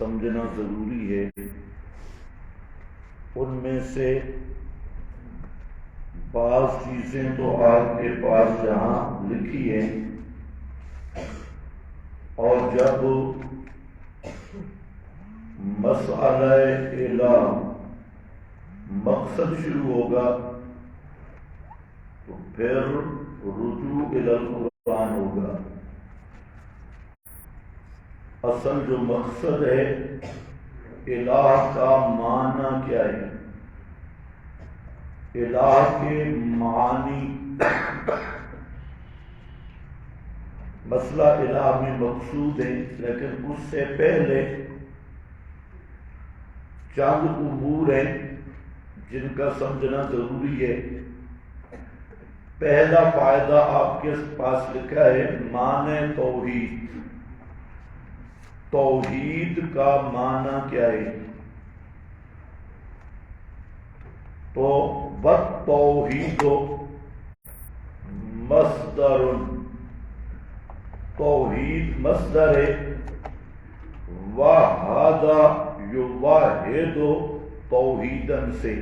سمجھنا ضروری ہے۔ ان میں سے بعض چیزیں تو آپ کے پاس جہاں لکھی ہیں، اور جب مسئلہ الہ مقصد شروع ہوگا تو پھر رجوع الی القرآن ہوگا۔ اصل جو مقصد ہے، الہ کا معنی کیا ہے؟ الہ کے معانی، مسئلہ الہ میں مقصود ہے، لیکن اس سے پہلے چند امور ہیں جن کا سمجھنا ضروری ہے۔ پہلا فائدہ آپ کے پاس لکھا ہے معنی توحید۔ توحید کا معنی کیا ہے؟ تو والتوحید مصدر، توحید مصدر ہے، وحد یوحد توحیدن سے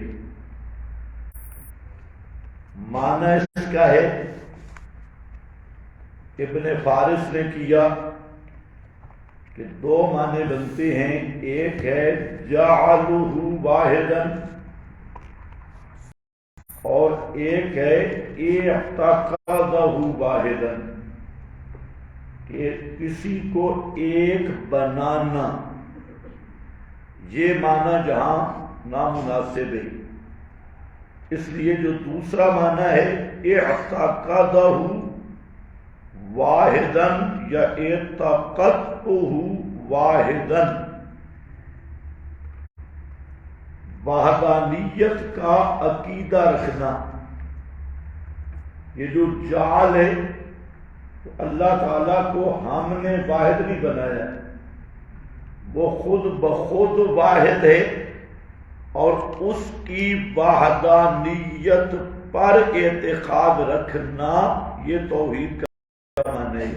معنی اس کا ہے۔ ابن فارس نے کیا کہ دو معنی بنتے ہیں، ایک ہے جعلہ واحدا اور ایک ہے اعتقادہ واحدا، کہ کسی کو ایک بنانا۔ یہ معنی جہاں نامناسب ہے، اس لیے جو دوسرا معنی ہے اعتقادہ واحدا یا اعتقدتہ واحدا، وحدانیت کا عقیدہ رکھنا۔ یہ جو جعل ہے، تو اللہ تعالیٰ کو ہم نے واحد نہیں بنایا، وہ خود بخود واحد ہے، اور اس کی وحدانیت پر اعتقاد رکھنا یہ توحید کا معنی ہے۔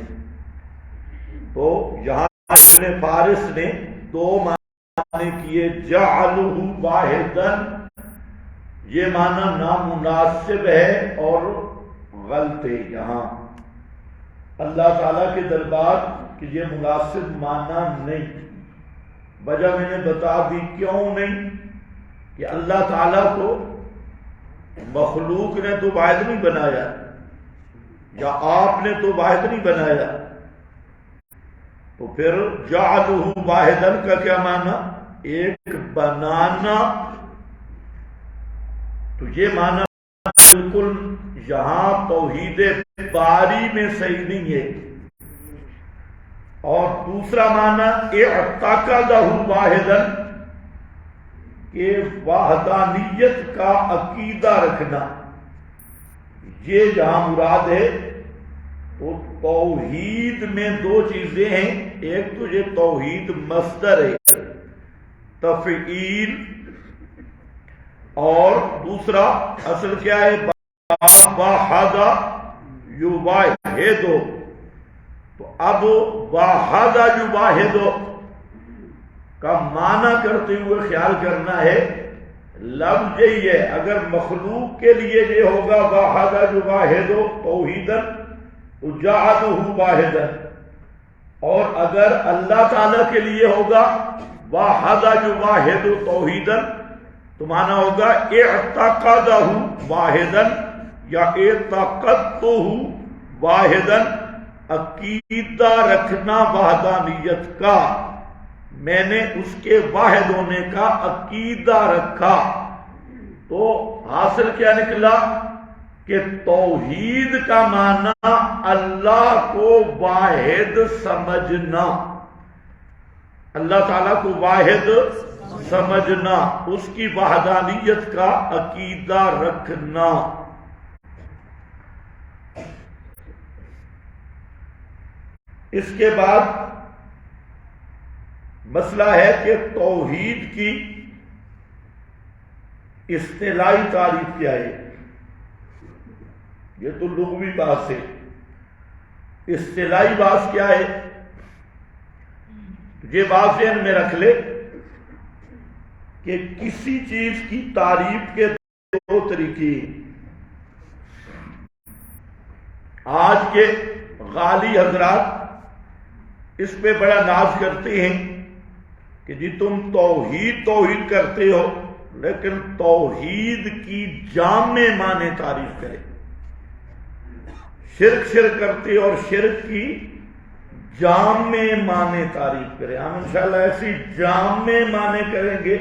تو یہاں ابن فارس نے دو معنی کیے، جعلہ واحدا، یہ معنی نامناسب ہے اور غلط ہے۔ یہاں اللہ تعالیٰ کے دربار کہ یہ مناسب معنی نہیں، وجہ میں نے بتا دی کیوں نہیں، کہ اللہ تعالیٰ کو مخلوق نے تو واحد نہیں بنایا، یا آپ نے تو واحد نہیں بنایا، تو پھر جعلہ واحدا کا کیا معنی؟ ایک بنانا۔ تو یہ معنی بالکل یہاں توحید باری میں صحیح نہیں ہے۔ اور دوسرا معنی اعتقادہ واحدا، کہ وحدانیت کا عقیدہ رکھنا، یہ جہاں مراد ہے۔ تو توحید میں دو چیزیں ہیں، ایک تو یہ توحید مصدر ہے، تفعیل، اور دوسرا اصل کیا ہے؟ وحد یوحد۔ تو اب وحد یوحد کا معنی کرتے ہوئے خیال کرنا ہے، لفظ یہی ہے۔ اگر مخلوق کے لیے یہ ہوگا وحد یوحد توحیدا تو جعلہ واحدا، اور اگر اللہ تعالیٰ کے لیے ہوگا وحد یوحد توحیدا تو معنی ہوگا اعتقادہ واحدا یا اعتقدتہ واحدا، عقیدہ رکھنا وحدانیت کا، میں نے اس کے واحد ہونے کا عقیدہ رکھا۔ تو حاصل کیا نکلا؟ کہ توحید کا معنی اللہ کو واحد سمجھنا، اللہ تعالیٰ کو واحد سمجھنا، اس کی وحدانیت کا عقیدہ رکھنا۔ اس کے بعد مسئلہ ہے کہ توحید کی اصطلاحی تعریف کیا ہے۔ یہ تو لغوی بات ہے، اصطلاحی بات کیا ہے؟ یہ بات ذہن میں رکھ لے کہ کسی چیز کی تعریف کے دو طریقے ہیں۔ آج کے غالی حضرات اس پہ بڑا ناز کرتے ہیں کہ جی تم توحید کرتے ہو، لیکن توحید کی جامع معنی تعریف کرے۔ شرک کرتے اور شرک کی جامع معنی تعریف کرے۔ ہم انشاءاللہ ایسی جامع معنی کریں گے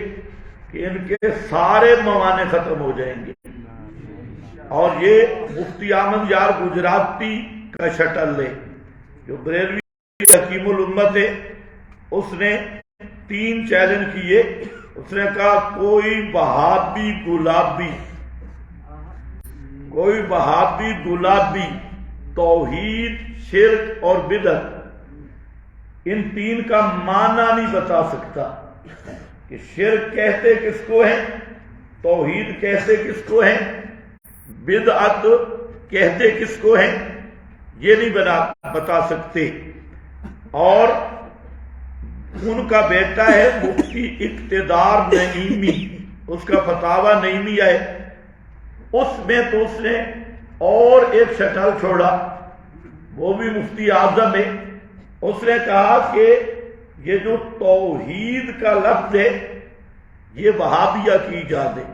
کہ ان کے سارے موانع ختم ہو جائیں گے۔ اور یہ مفتی احمد یار گجراتی کا شٹل لے، جو بریلوی حکیم الامت ہے، اس نے 3 چیلنج کیے۔ اس نے کہا کوئی وہابی گلابی توحید، شرک اور بدعت ان 3 کا معنی نہیں بتا سکتا کہ شرک کہتے کس کو ہے، توحید کہتے کس کو ہے، بدعت کہتے کس کو ہے، یہ نہیں بتا سکتے۔ اور ان کا بیٹا ہے مفتی اقتدار نعیمی، اس کا فتاوی نعیمی ہے، اس میں تو اس نے اور ایک شٹل چھوڑا، وہ بھی مفتی اعظم ہے۔ اس نے کہا کہ یہ جو توحید کا لفظ ہے یہ وہابیہ کی ایجاد ہے،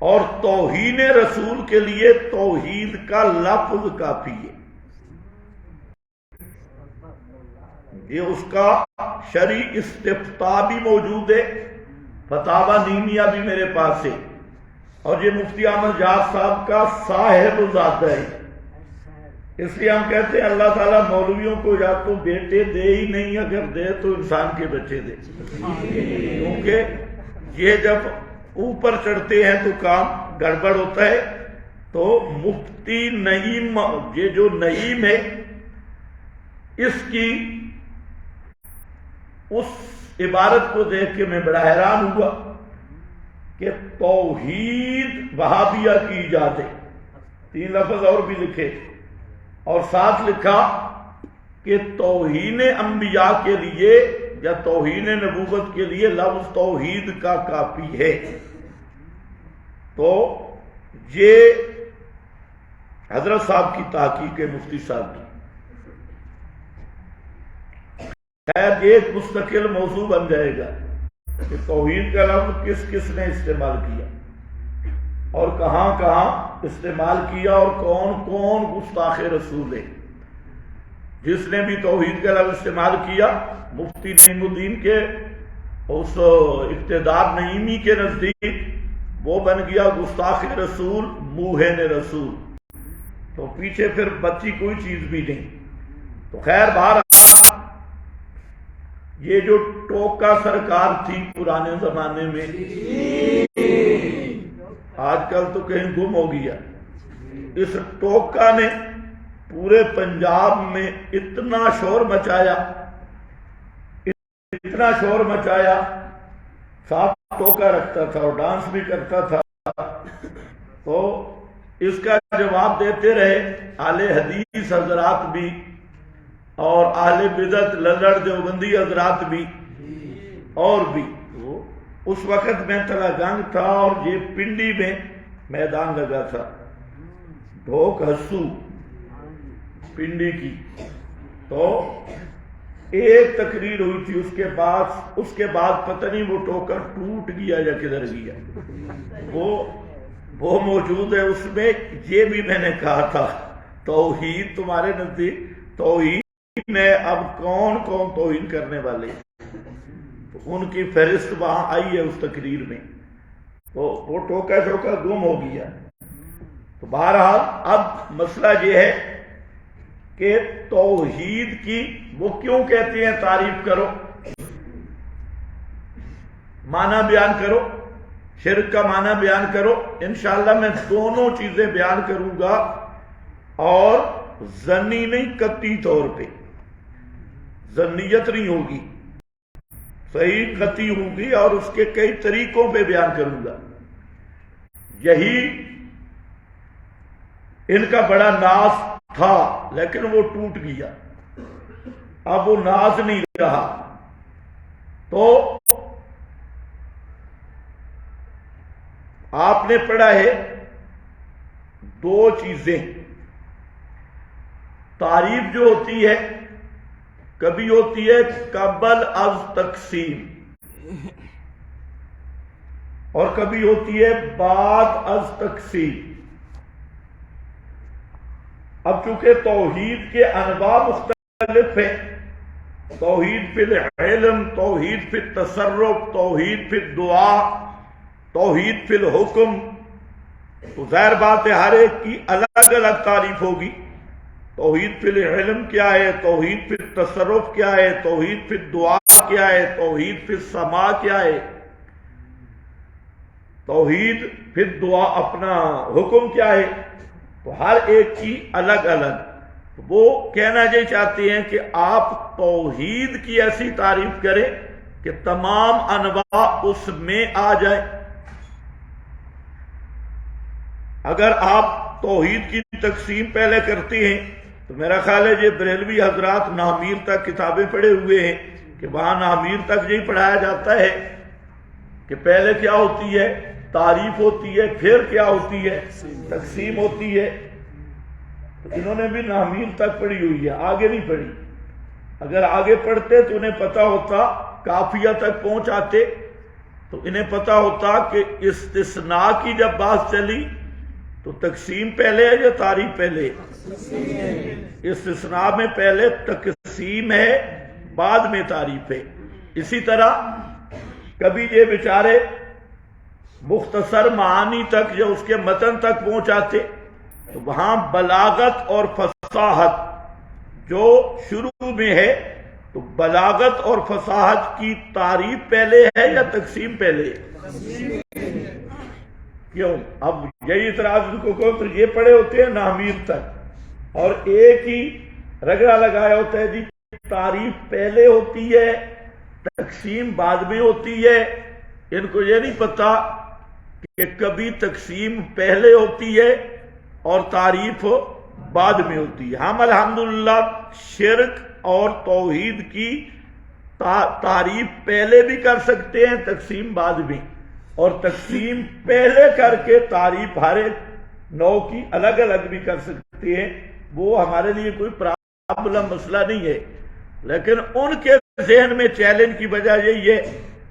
اور توہین رسول کے لیے توحید کا لفظ کافی ہے۔ یہ اس کا شرعی استفتاء بھی موجود ہے، فتاوی نعیمیہ بھی میرے پاس ہے، اور یہ مفتی احمد یار صاحب کا صاحب زادہ ہے۔ اس لیے ہم کہتے ہیں اللہ تعالیٰ مولویوں کو یا تو بیٹے دے ہی نہیں، اگر دے تو انسان کے بچے دے، کیونکہ یہ جب اوپر چڑھتے ہیں تو کام گڑبڑ ہوتا ہے۔ تو مفتی نعیم، یہ جو نعیم ہے، اس کی اس عبارت کو دیکھ کے میں بڑا حیران ہوا کہ توحید وہابیہ کی ایجاد ہے۔ 3 لفظ اور بھی لکھے، اور ساتھ لکھا کہ توہین انبیاء کے لیے یا توہین نبوت کے لیے لفظ توحید کا کافی ہے۔ تو یہ حضرت صاحب کی تحقیق ہے، مفتی صاحب کی۔ خیر ایک مستقل موضوع بن جائے گا کہ توحید کا لفظ کس کس نے استعمال کیا اور کہاں کہاں استعمال کیا، اور کون کون گستاخ رسول ہے۔ جس نے بھی توحید کا لفظ استعمال کیا مفتی نعیم الدین کے اس اقتدار نعیمی کے نزدیک وہ بن گیا گستاخ رسول، موہن رسول، تو پیچھے پھر بچی کوئی چیز بھی نہیں۔ تو خیر بہرحال یہ جو ٹوکا سرکار تھی پرانے زمانے میں، آج کل تو کہیں گم ہو گیا، اس ٹوکا نے پورے پنجاب میں اتنا شور مچایا، اتنا شور مچایا، ساتھ ٹوکا رکھتا تھا اور ڈانس بھی کرتا تھا۔ تو اس کا جواب دیتے رہے اہل حدیث حضرات بھی اور اہل بدعت للڑ دیوبندی حضرات بھی، اور بھی اس وقت میں تلا گنگ تھا اور یہ پنڈی میں میدان لگا تھا، ڈھوک ہسو پنڈی کی۔ تو ایک تقریر ہوئی تھی، اس کے بعد پتہ نہیں وہ ٹوکر ٹوٹ گیا یا کدھر گیا، وہ موجود ہے اس میں۔ یہ بھی میں نے کہا تھا توحید تمہارے نزدیک توحید میں اب کون کون توہین کرنے والے، ان کی فہرست وہاں آئی ہے اس تقریر میں۔ تو وہ ٹوکا گم ہو گیا۔ تو بہرحال اب مسئلہ یہ ہے کہ توحید کی وہ کیوں کہتے ہیں تعریف کرو، معنی بیان کرو، شرک کا معنی بیان کرو۔ انشاءاللہ میں دونوں چیزیں بیان کروں گا، اور ظنی نہیں، قطعی طور پہ، ظنیت نہیں ہوگی، صحیح قطعی ہوگی، اور اس کے کئی طریقوں پہ بیان کروں گا۔ یہی ان کا بڑا ناز تھا، لیکن وہ ٹوٹ گیا۔ اب وہ ناز نہیں رہا. تو آپ نے پڑھا ہے دو چیزیں. تعریف جو ہوتی ہے کبھی ہوتی ہے قبل از تقسیم اور کبھی ہوتی ہے بعد از تقسیم. اب چونکہ توحید کے انواع مختلف ہیں، توحید فی العلم، توحید فی التصرف، توحید فی الدعا، توحید فی الحکم، تو ظاہر بات ہے ہر ایک کی الگ الگ تعریف ہوگی. توحید فی العلم کیا ہے، توحید فی التصرف کیا ہے، توحید فی الدعا کیا ہے، توحید فی السماع کیا ہے، توحید فی الدعا اپنا حکم کیا ہے. تو ہر ایک کی الگ الگ. وہ کہنا یہ چاہتے ہیں کہ آپ توحید کی ایسی تعریف کریں کہ تمام انواع اس میں آ جائیں. اگر آپ توحید کی تقسیم پہلے کرتے ہیں تو میرا خیال ہے یہ بریلوی حضرات نامیر تک کتابیں پڑھے ہوئے ہیں کہ وہاں نامیر تک یہی پڑھایا جاتا ہے کہ پہلے کیا ہوتی ہے، تعریف ہوتی ہے، پھر کیا ہوتی ہے، تقسیم ہوتی ہے. تو انہوں نے بھی نامیر تک پڑھی ہوئی ہے، آگے نہیں پڑھی. اگر آگے پڑھتے تو انہیں پتا ہوتا، کافیہ تک پہنچ آتے تو انہیں پتا ہوتا کہ استثناء کی جب بات چلی تو تقسیم پہلے ہے یا تعریف پہلے؟ استثناء میں پہلے تقسیم ہے، بعد میں تعریف ہے. اسی طرح کبھی یہ بیچارے مختصر معانی تک یا اس کے متن تک پہنچاتے تو وہاں بلاغت اور فصاحت جو شروع میں ہے، تو بلاغت اور فصاحت کی تعریف پہلے ہے یا تقسیم پہلے؟ کیوں؟ اب یہی اعتراض کو کہو تو یہ پڑھے ہوتے ہیں نامیر تک اور ایک ہی رگڑا لگایا ہوتا ہے جی تعریف پہلے ہوتی ہے تقسیم بعد میں ہوتی ہے. ان کو یہ نہیں پتا کہ کبھی تقسیم پہلے ہوتی ہے اور تعریف بعد میں ہوتی ہے. ہم الحمدللہ شرک اور توحید کی تعریف پہلے بھی کر سکتے ہیں، تقسیم بعد میں، اور تقسیم پہلے کر کے تعریف ہر ایک نو کی الگ الگ بھی کر سکتے ہیں. وہ ہمارے لیے کوئی پرابلم مسئلہ نہیں ہے. لیکن ان کے ذہن میں چیلنج کی وجہ یہی ہے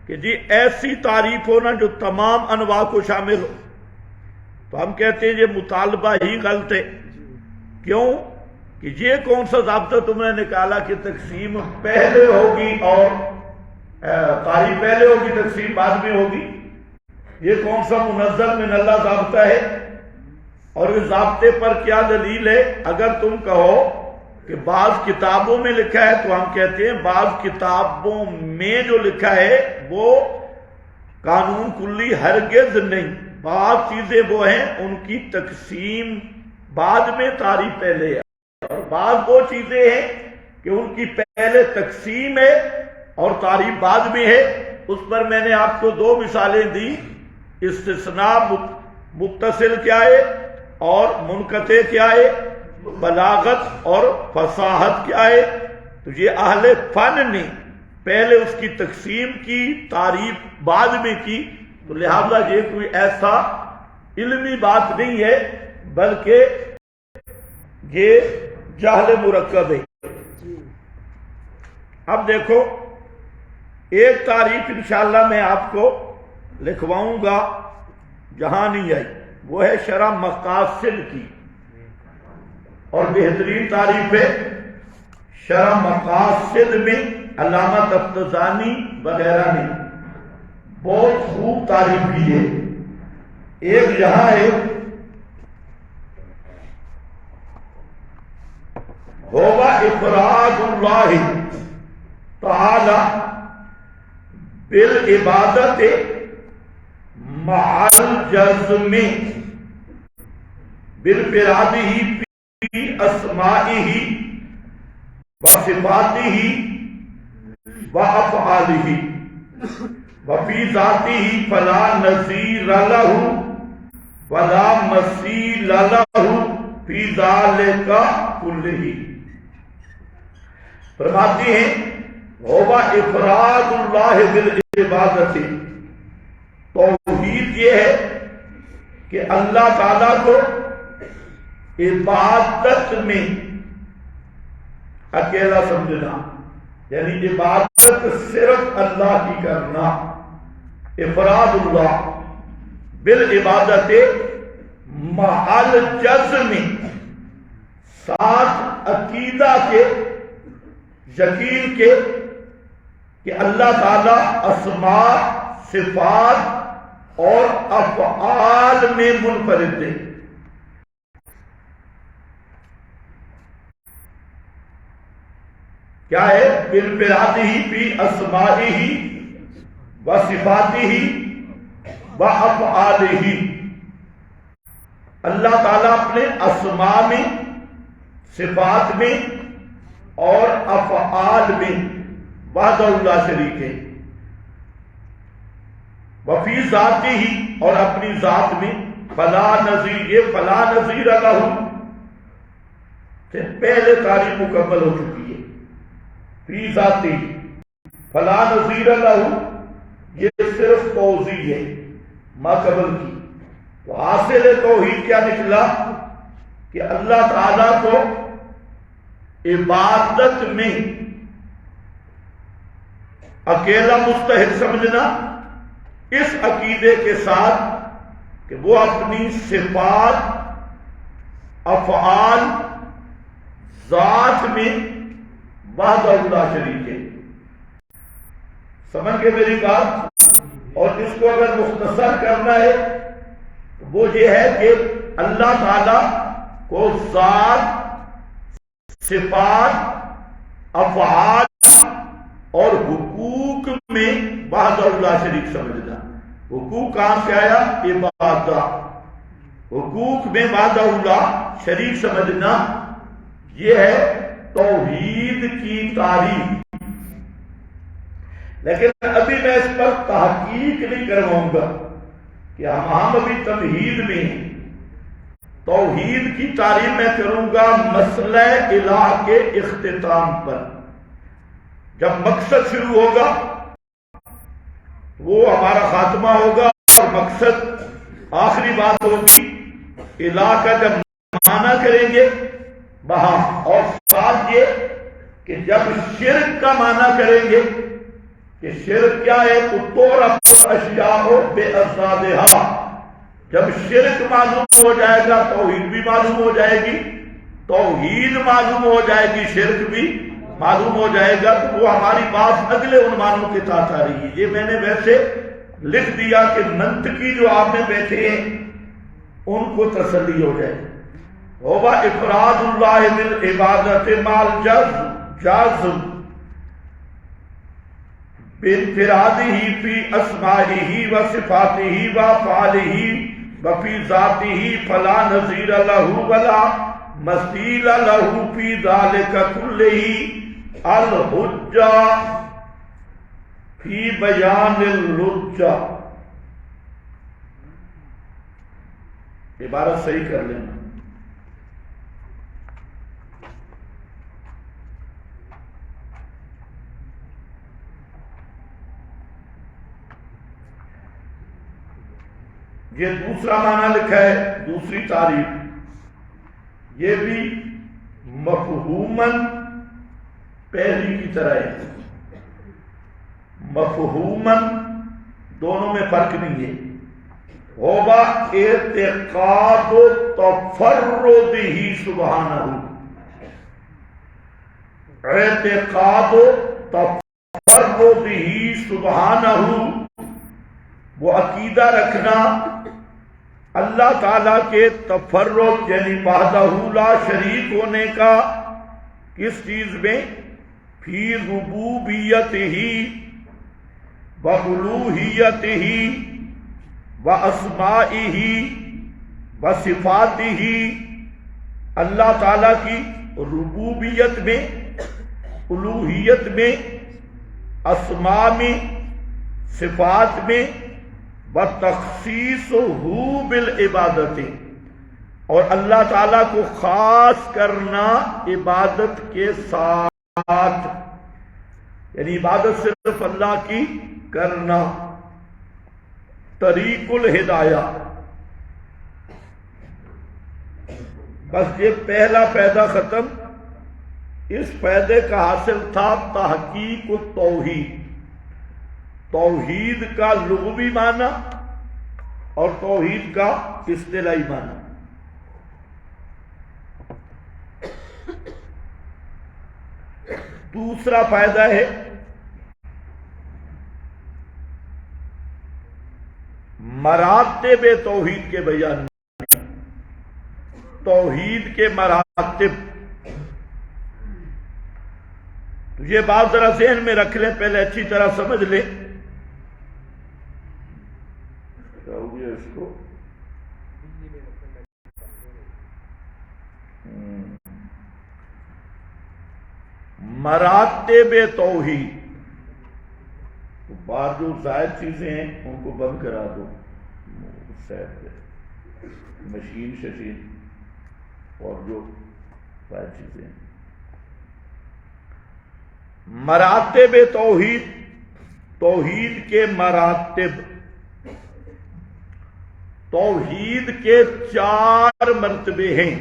کہ جی ایسی تعریف ہونا جو تمام انواع کو شامل ہو. تو ہم کہتے ہیں یہ مطالبہ ہی غلط ہے. کیوں کہ یہ کون سا ضابطہ تم نے نکالا کہ تقسیم پہلے ہوگی اور تعریف پہلے ہوگی تقسیم بعد میں ہوگی؟ یہ کون سا منزل من اللہ ضابطہ ہے؟ اور اس ضابطے پر کیا دلیل ہے؟ اگر تم کہو کہ بعض کتابوں میں لکھا ہے تو ہم کہتے ہیں بعض کتابوں میں جو لکھا ہے وہ قانون کلی ہرگز نہیں. بعض چیزیں وہ ہیں ان کی تقسیم بعد میں تعریف پہلے ہے، اور بعض وہ چیزیں ہیں کہ ان کی پہلے تقسیم ہے اور تعریف بعد میں ہے. اس پر میں نے آپ کو دو مثالیں دی. استثناء متصل کیا ہے اور منقطع کیا ہے، بلاغت اور فصاحت کیا ہے. تو یہ اہل فن نے پہلے اس کی تقسیم کی، تعریف بعد میں کی. تو لہذا یہ کوئی ایسا علمی بات نہیں ہے بلکہ یہ جہل مرکب ہے. اب دیکھو ایک تعریف انشاءاللہ میں آپ کو لکھواؤں گا جہاں نہیں آئی، وہ ہے شرح مقاصد کی، اور بہترین تعریف ہے شرح مقاصد میں علامہ تفتزانی وغیرہ نے بہت خوب تعریف کی ہے. ایک یہاں ہے ہوگا افراد اللہ تعالی بالعبادت مع الجزم بالفرادہ فی اسمائہ وصفاتہ وافعالہ وفی ذاتہ فلا نظیر لہ ولا مثیل لہ فی ذلک کلہ. فرماتی ہیں ہوبا افراد اللہ بالعبادت، توحید یہ ہے کہ اللہ تعالیٰ کو عبادت میں اکیلا سمجھنا، یعنی عبادت صرف اللہ کی کرنا، افراد اللہ بالعبادت محل جزم، ساتھ عقیدہ کے، یقین کے کہ اللہ تعالیٰ اسماء، صفات اور افعال میں منفرد ہے۔ کیا ہے؟ بانفرادہ فی اسمائہ و صفاتہ و افعالہ، اللہ تعالیٰ اپنے اسماء میں، صفات میں اور افعال میں وحدہ لا شریک ہے، وفی ذاتہ، اور اپنی ذات میں فلا نظیر، یہ فلا نظیر لہ سے پہلے تعریف مکمل ہو چکی ہے، فی ذاتہ فلا نظیر لہ یہ صرف توضیح ہے ما قبل کی۔ تو حاصل توحید کیا نکلا کہ اللہ تعالیٰ کو عبادت میں اکیلا مستحق سمجھنا، اس عقیدے کے ساتھ کہ وہ اپنی صفات، افعال، ذات میں وحدہ لا شریک ہے۔ سمجھ گئے میری بات؟ اور اس کو اگر مختصر کرنا ہے تو وہ یہ ہے کہ اللہ تعالی کو ذات، صفات، افعال اور حقوق میں وحدہ لا شریک سمجھنا۔ حقوق کہاں سے آیا؟ عبادت۔ حقوق میں وحدہ لا شریک سمجھنا، یہ ہے توحید کی تعریف۔ لیکن ابھی میں اس پر تحقیق نہیں کرواؤں گا کہ ہم ابھی تمہید میں ہیں۔ توحید کی تعریف میں کروں گا مسئلہ الہ کے اختتام پر۔ جب مقصد شروع ہوگا وہ ہمارا خاتمہ ہوگا، اور مقصد آخری بات ہوگی۔ الہ کا جب معنی کریں گے وہاں، اور ساتھ یہ کہ جب شرک کا معنی کریں گے کہ شرک کیا ہے، اشیاء بے اضدادہا، جب شرک معلوم ہو جائے گا توحید بھی معلوم ہو جائے گی، توحید معلوم ہو جائے گی شرک بھی معلوم ہو جائے گا، تو وہ ہماری بات اگلے عنوانوں کے ساتھ آ رہی ہے۔ یہ میں نے ویسے لکھ دیا کہ منطقی جو آپ میں بیٹھے ہیں ان کو تسلی ہو جائے۔ ہوگا افراد اللہ بالعبادت مال جازم بانفرادہ فی اسمائہ و صفاتہ و افعالہ و فی ذاتہ فلا نظیر لہ ولا مثیل لہ فی ذلک کلہ الحجہ فی بیان اللجہ۔ عبارت صحیح کر لینا۔ یہ دوسرا معنی لکھا ہے، دوسری تعریف، یہ بھی مفہوماً پہلی کی طرح ہے۔ مفہوماً دونوں میں فرق نہیں ہے۔ ہوگا اعتقاد و تفردہ سبحانہ، اعتقاد و تفردہ سبحانہ، وہ عقیدہ رکھنا اللہ تعالیٰ کے تفرد یعنی وحدہ لا شریک ہونے کا، کس چیز میں؟ فی ربوبیتہ و الوہیتہ و اسمائہ و صفاتہ، اللہ تعالیٰ کی ربوبیت میں، الوہیت میں، اسماء میں، صفات میں، وَتَخْصِيصُهُ بِالْعِبَادَةِ، اور اللہ تعالیٰ کو خاص کرنا عبادت کے ساتھ۔ یعنی عبادت صرف اللہ کی کرنا. طریق الہدایہ، بس یہ پہلا پیدا ختم. اس پیدے کا حاصل تھا تحقیق التوحید، توحید کا لغوی معنی اور توحید کا اصطلاحی معنی. دوسرا فائدہ ہے مراتب توحید کے بیان میں. توحید کے مراتب، تو یہ بات ذرا ذہن میں رکھ لیں، پہلے اچھی طرح سمجھ لیں. اس کو مراتب توحید، بعض جو زائد چیزیں ہیں ان کو بند کرا دو، مشین ششین اور جو زائد چیزیں ہیں. مراتب توحید، توحید کے مراتب. توحید کے 4 مرتبے ہیں.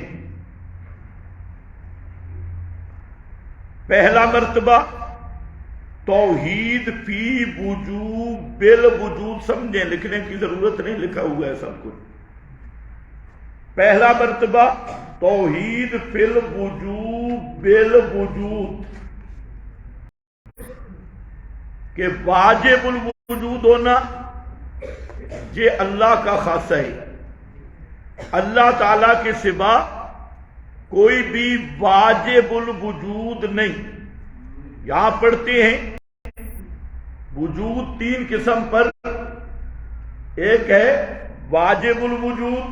پہلا مرتبہ توحید فی وجود بالوجود. سمجھیں، لکھنے کی ضرورت نہیں، لکھا ہوا ہے سب کچھ. پہلا مرتبہ توحید فی الوجود بالوجود، کہ واجب الوجود ہونا یہ اللہ کا خاصہ ہے. اللہ تعالی کے سوا کوئی بھی واجب الوجود نہیں. یہاں پڑھتے ہیں وجود 3 قسم پر. ایک ہے واجب الوجود،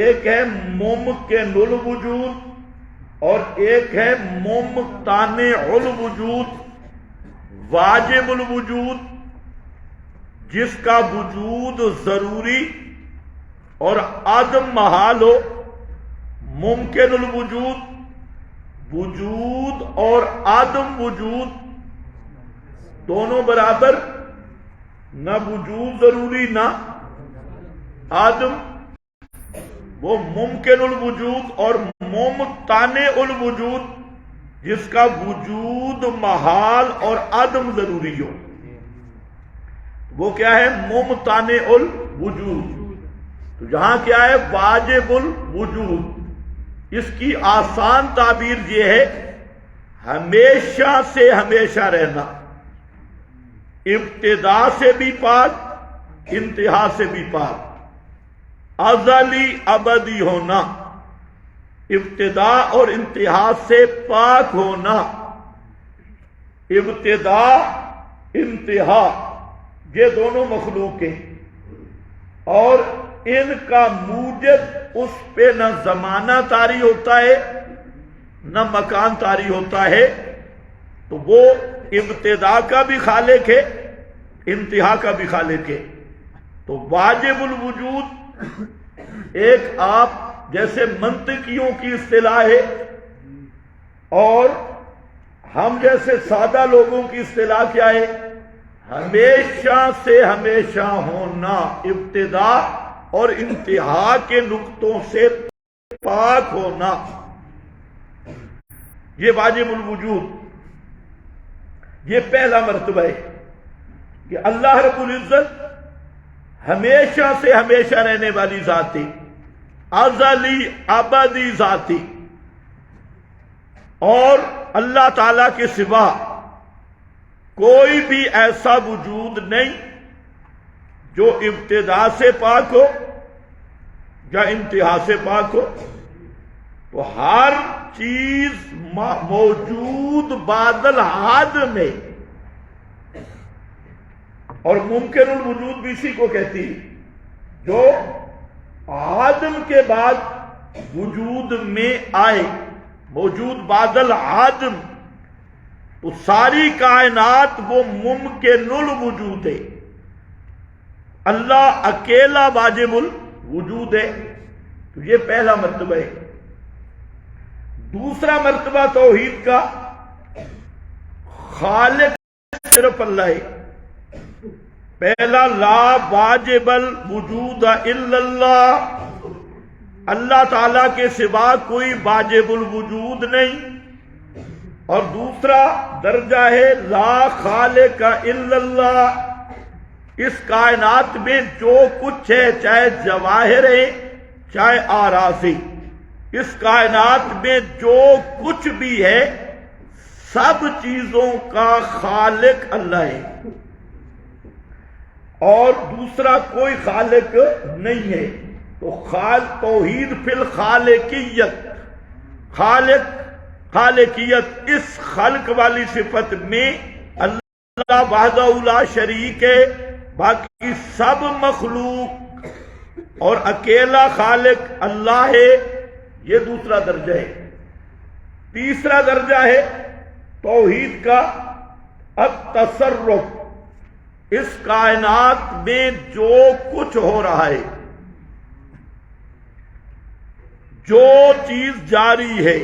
ایک ہے ممکن الوجود، اور ایک ہے ممتنع الوجود. واجب الوجود جس کا وجود ضروری اور عدم محال ہو. ممکن الوجود وجود اور عدم وجود دونوں برابر، نہ وجود ضروری نہ عدم، وہ ممکن الوجود. اور ممتنع الوجود جس کا وجود محال اور عدم ضروری ہو، وہ کیا ہے؟ ممتنع الوجود. تو یہاں کیا ہے؟ واجب الوجود. اس کی آسان تعبیر یہ ہے ہمیشہ سے ہمیشہ رہنا، ابتدا سے بھی پاک، انتہا سے بھی پاک، ازلی ابدی ہونا، ابتدا اور انتہا سے پاک ہونا. ابتدا انتہا یہ دونوں مخلوق ہیں، اور ان کا موجد اس پہ نہ زمانہ طاری ہوتا ہے نہ مکان طاری ہوتا ہے. تو وہ ابتدا کا بھی خالق ہے، انتہا کا بھی خالق ہے. تو واجب الوجود ایک آپ جیسے منطقیوں کی اصطلاح ہے، اور ہم جیسے سادہ لوگوں کی اصطلاح کیا ہے؟ ہمیشہ سے ہمیشہ ہونا، ابتدا اور انتہا کے نقطوں سے پاک ہونا. یہ واجب الوجود، یہ پہلا مرتبہ ہے کہ اللہ رب العزت ہمیشہ سے ہمیشہ رہنے والی ذاتی، ازلی ابدی ذاتی. اور اللہ تعالی کے سوا کوئی بھی ایسا وجود نہیں جو ابتدا سے پاک ہو یا انتہا سے پاک ہو. تو ہر چیز موجود بعد الحد میں، اور ممکن الوجود بھی اسی کو کہتی ہے جو عدم کے بعد وجود میں آئے، موجود بعد العدم. تو ساری کائنات وہ ممکن الوجود ہے. اللہ اکیلا واجب الوجود ہے. تو یہ پہلا مرتبہ ہے. دوسرا مرتبہ توحید کا خالق صرف اللہ ہے. پہلا لا واجب الوجود الا اللہ، اللہ تعالی کے سوا کوئی واجب الوجود نہیں. اور دوسرا درجہ ہے لا خالق الا اللہ، اس کائنات میں جو کچھ ہے چاہے جواہر ہے چاہے آراضی، اس کائنات میں جو کچھ بھی ہے سب چیزوں کا خالق اللہ ہے اور دوسرا کوئی خالق نہیں ہے. تو توحید فی الخالقیت، خالقیت اس خلق والی صفت میں اللہ وحدہ لا شریک ہے، باقی سب مخلوق اور اکیلا خالق اللہ ہے. یہ دوسرا درجہ ہے. تیسرا درجہ ہے توحید کا التصرف، اس کائنات میں جو کچھ ہو رہا ہے، جو چیز جاری ہے،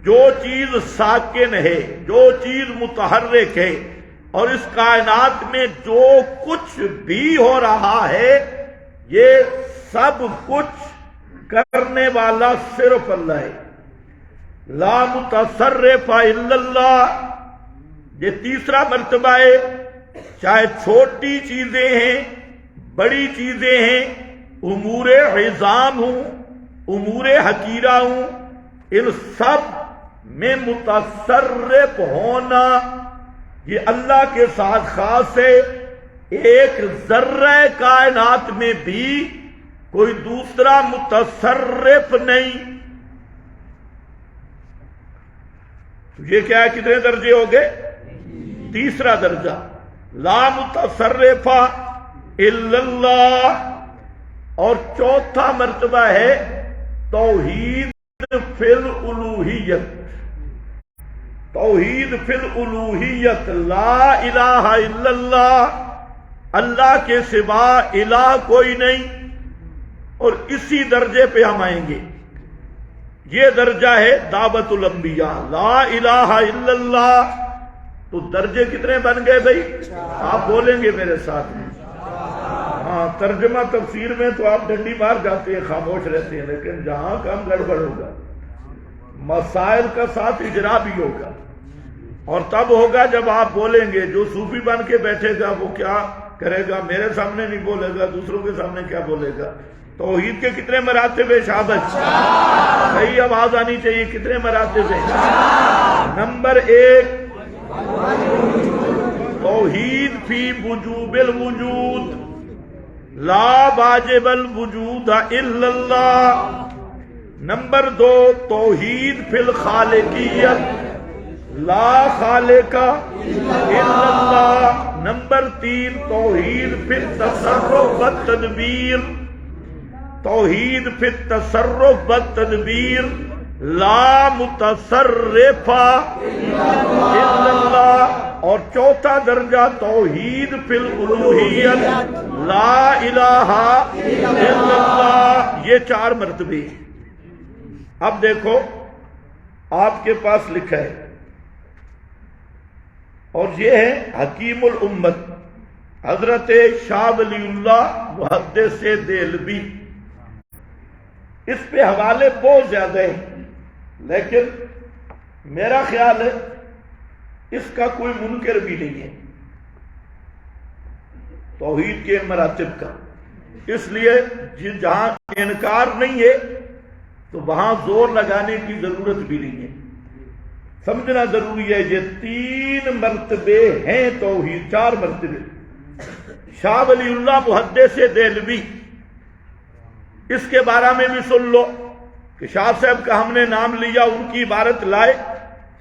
جو چیز ساکن ہے، جو چیز متحرک ہے، اور اس کائنات میں جو کچھ بھی ہو رہا ہے یہ سب کچھ کرنے والا صرف اللہ ہے. لا متصرف الا اللہ، یہ تیسرا مرتبہ ہے. چاہے چھوٹی چیزیں ہیں، بڑی چیزیں ہیں، امور عظام ہوں، امور حقیرہ ہوں، ان سب میں متصرف ہونا یہ اللہ کے ساتھ خاص ہے. ایک ذرہ کائنات میں بھی کوئی دوسرا متصرف نہیں. یہ کیا ہے؟ کتنے درجے ہو گئے؟ تیسرا درجہ لا متصرف الا اللہ. اور چوتھا مرتبہ ہے توحید فی الالوہیت. توحید فی الالوہیت، لا الہ الا اللہ، اللہ کے سوا الہ کوئی نہیں. اور اسی درجے پہ ہم آئیں گے. یہ درجہ ہے دعوت الانبیاء، لا الہ الا اللہ. تو درجے کتنے بن گئے بھائی؟ آپ بولیں گے میرے ساتھ میں. ہاں، ترجمہ تفسیر میں تو آپ ڈنڈی مار جاتے ہیں، خاموش رہتے ہیں، لیکن جہاں کام گڑبڑ ہوگا مسائل کا ساتھ اجرا بھی ہوگا. اور تب ہوگا جب آپ بولیں گے. جو صوفی بن کے بیٹھے گا وہ کیا کرے گا؟ میرے سامنے نہیں بولے گا، دوسروں کے سامنے کیا بولے گا؟ توحید کے کتنے مراتب ہے؟ شہادت. صحیح آواز آنی چاہیے. کتنے مراتب ہیں؟ نمبر 1 توحید فی وجوب الوجود، لا واجب الوجود الا اللہ. نمبر 2 توحید فی الخالقیت، لا خالق الا اللہ. نمبر 3 توحید فی التصرف والتدبیر، توحید فی التصرف والتدبیر، لا متصرف الا اللہ. اور چوتھا درجہ توحید فی الالوہیت، لا الہ الا اللہ. یہ 4 مرتبے. اب دیکھو آپ کے پاس لکھا ہے، اور یہ ہے حکیم الامت حضرت شاہ ولی اللہ محدث دہلوی. اس پہ حوالے بہت زیادہ ہیں، لیکن میرا خیال ہے اس کا کوئی منکر بھی نہیں ہے توحید کے مراتب کا. اس لیے جہاں انکار نہیں ہے تو وہاں زور لگانے کی ضرورت بھی نہیں ہے. سمجھنا ضروری ہے یہ 3 مرتبے ہیں توحید، 4 مرتبے. شاہ ولی اللہ محدث دہلوی، اس کے بارے میں بھی سن لو کہ شاہ صاحب کا ہم نے نام لیا، ان کی عبارت لائے.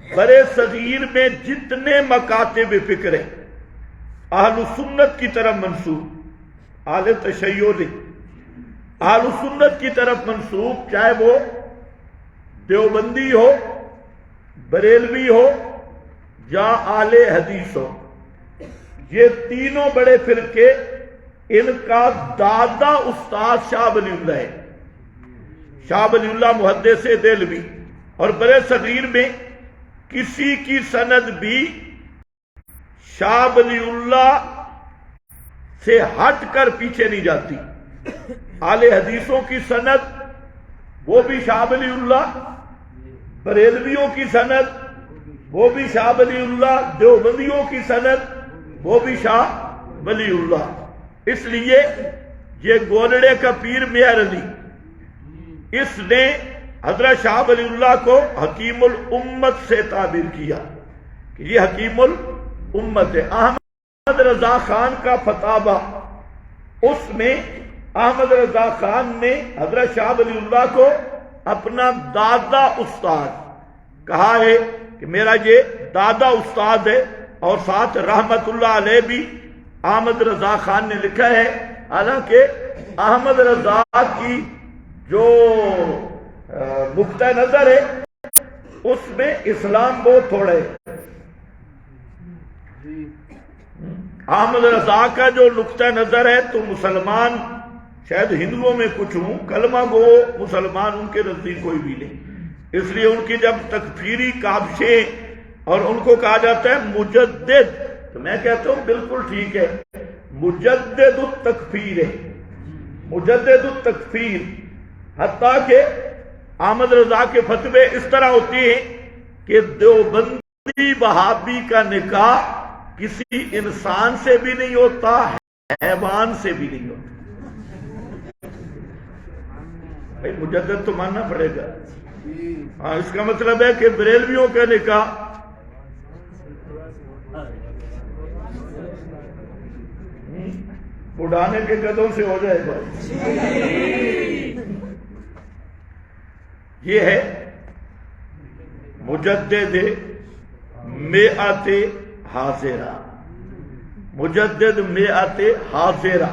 برے صغیر میں جتنے مکاتب فکر ہیں اہل سنت کی طرف منسوب، اہل تشیع نہیں، اہل سنت کی طرف منسوب، چاہے وہ دیوبندی ہو، بریلوی ہو یا اہل حدیث ہو، یہ تینوں بڑے فرقے، ان کا دادا استاد شاہ ولی اللہ ہے. شاہ ولی اللہ محدث دہلوی اور برے صغیر میں کسی کی سند بھی شاہ ولی اللہ سے ہٹ کر پیچھے نہیں جاتی. اہل حدیثوں کی سند وہ بھی شاہ ولی اللہ، بریلویوں کی سند وہ بھی شاہ ولی اللہ، دیوبندیوں کی سند وہ بھی شاہ ولی اللہ. اس لیے یہ گولڑے کا پیر میاں علی، اس نے حضرت شاہ ولی اللہ کو حکیم الامت سے تعبیر کیا کہ یہ حکیم الامت ہے. احمد رضا خان کا فتاوی، اس میں احمد رضا خان نے حضرت شاہ ولی اللہ کو اپنا دادا استاد کہا ہے کہ میرا یہ دادا استاد ہے، اور ساتھ رحمت اللہ علیہ بھی احمد رضا خان نے لکھا ہے. حالانکہ احمد رضا کی جو نقطہ نظر ہے اس میں اسلام بہت تھوڑا ہے. احمد رضا کا جو نقطہ نظر ہے تو مسلمان شاید ہندوؤں میں کچھ ہوں، کلمہ گو مسلمان ان کے نزدیک کوئی بھی نہیں. اس لیے ان کی جب تکفیری کاوشیں اور ان کو کہا جاتا ہے مجدد، تو میں کہتا ہوں بالکل ٹھیک ہے، مجدد التکفیر ہے، مجدد التکفیر. حتیٰ کہ احمد رضا کے فتوے اس طرح ہوتے ہیں کہ دیوبندی وہابی کا نکاح کسی انسان سے بھی نہیں ہوتا، حیوان سے بھی نہیں ہوتا. بھائی مجدد تو ماننا پڑے گا. ہاں، اس کا مطلب ہے کہ بریلویوں کا نکاح بڑھانے کے قدم سے ہو جائے گا. یہ ہے مجدد میعت حاضرہ، مجدد میعت حاضرہ.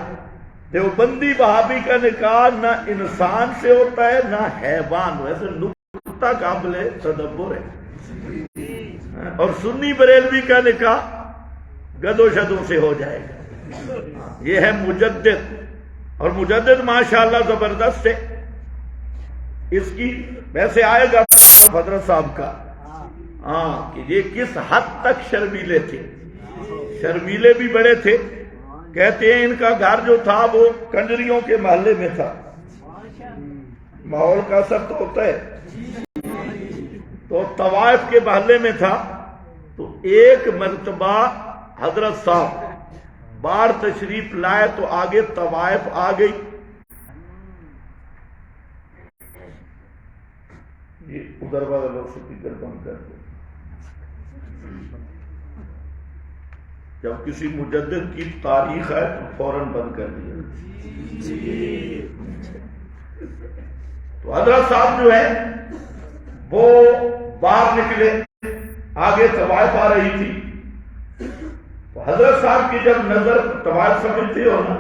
دیوبندی وہابی کا نکاح نہ انسان سے ہوتا ہے نہ حیوان، ویسے نقطہ قابل تدبر ہے. اور سنی بریلوی کا نکاح گدو شدوں سے ہو جائے گا. یہ ہے مجدد. اور مجدد ماشاءاللہ زبردست ہے. اس کی ویسے آئے گا حضرت صاحب کا، ہاں، کہ یہ کس حد تک شرمیلے تھے. شرمیلے بھی بڑے تھے. کہتے ہیں ان کا گھر جو تھا وہ کنجریوں کے محلے میں تھا. ماحول کا اثر تو ہوتا ہے. تو طوائف کے محلے میں تھا. تو ایک مرتبہ حضرت صاحب باہر تشریف لائے تو آگے طوائف آ گئی. یہ ادھر والے لوگ سپیکر بند کر دو. جب کسی مجدد کی تاریخ ہے تو فوراً بند کر دیا. تو حضرت صاحب جو ہے وہ باہر نکلے، آگے طوائف آ رہی تھی. تو حضرت صاحب کی جب نظر، طوائف سمجھتے ہو نا،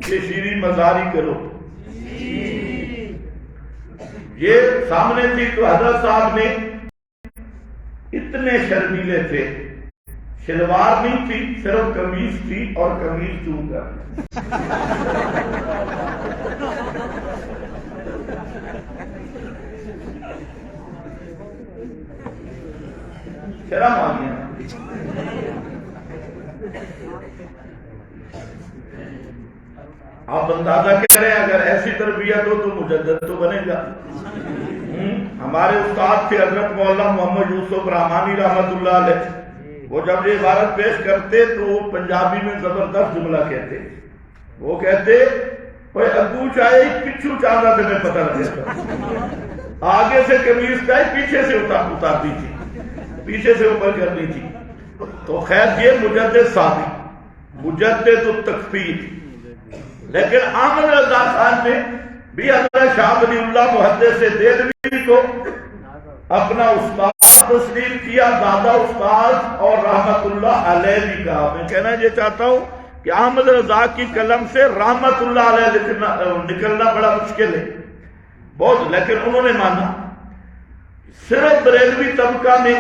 یہ شیریں مزاری کرو، یہ سامنے تھی. تو حضرت صاحب نے اتنے شرمیلے تھے، شلوار نہیں تھی، صرف قمیض تھی اور قمیض چون کر شرم آ گیا. آپ اندازہ کہہ رہے ہیں اگر ایسی تربیت ہو تو مجدد تو بنے گا. ہمارے استاد تھے حضرت مولانا محمد یوسف رحمانی رحمت اللہ علیہ. وہ جب یہ عبارت پیش کرتے تو وہ پنجابی میں زبردست جملہ کہتے. وہ کہتے اگو چاہے پچھو چاہتا تھا میں پتہ لگا، آگے سے قمیض کا پیچھے سے اتارتی تھی، پیچھے سے اوپر کرنی تھی. تو خیر یہ مجدد صاحب، مجدد التکفیر. لیکن احمد رضا خان نے بھی حضرت شاہ ولی اللہ محدث دہلوی کو اپنا استاد تسلیم کیا، دادا استاد اور رحمت اللہ علیہ بھی کہا. میں کہنا یہ چاہتا ہوں کہ احمد رضا کی قلم سے رحمت اللہ علیہ نکلنا بڑا مشکل ہے بہت، لیکن انہوں نے مانا. صرف بریلوی طبقہ میں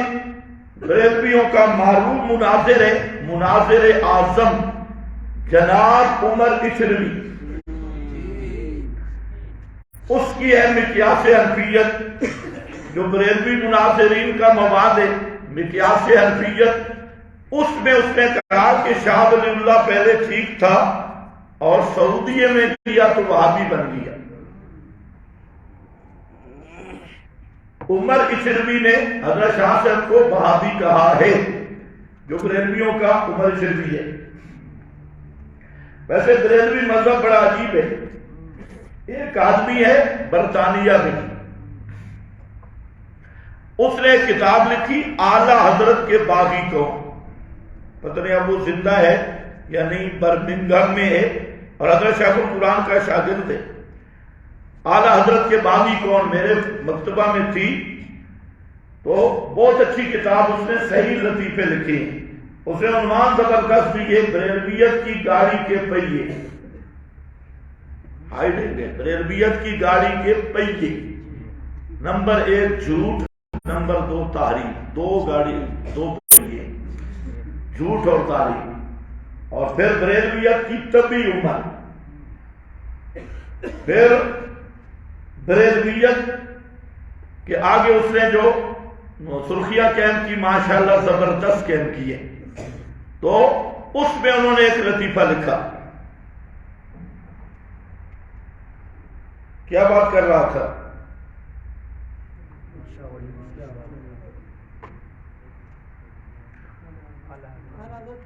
بریلویوں کا معروف مناظر ہے، مناظر اعظم، جناب عمر اچھروی، اس کی ہے مقیاس حنفیت، جو بریلوی مناظرین کا مواد ہے مقیاس حنفیت، اس میں اس نے کہا کہ شاہ ولی اللہ پہلے ٹھیک تھا اور سعودیے میں کیا تو وہابی بن گیا۔ عمر اچھروی نے حضرت شاہ صاحب کو وہابی کہا ہے، جو بریلویوں کا عمر اچھروی ہے۔ ویسے بریلوی مذہب بڑا عجیب ہے۔ ایک آدمی ہے برطانیہ میں، اس نے ایک کتاب لکھی اعلی حضرت کے باغی کون، پتہ نہیں اب وہ زندہ ہے یا نہیں، برمنگھم میں ہے اور حضرت شیخ القرآن کا شاگرد ہے۔ اعلی حضرت کے باغی کون میرے مکتبہ میں تھی، تو بہت اچھی کتاب اس نے صحیح لطیفے لکھی ہیں۔ اس نے عنوان زبردست دی ہے بریلویت کی گاڑی کے پہیے، بریلویت کی گاڑی کے پہیے، نمبر 1 جھوٹ، نمبر 2 تحریف، دو پہیے، جھوٹ اور تحریف، اور پھر بریلویت کی طبی عمر، پھر بریلویت کے آگے اس نے جو سرخیہ قائم کی، ماشاءاللہ زبردست قائم کی ہے، تو اس میں انہوں نے ایک لطیفہ لکھا۔ کیا بات کر رہا تھا؟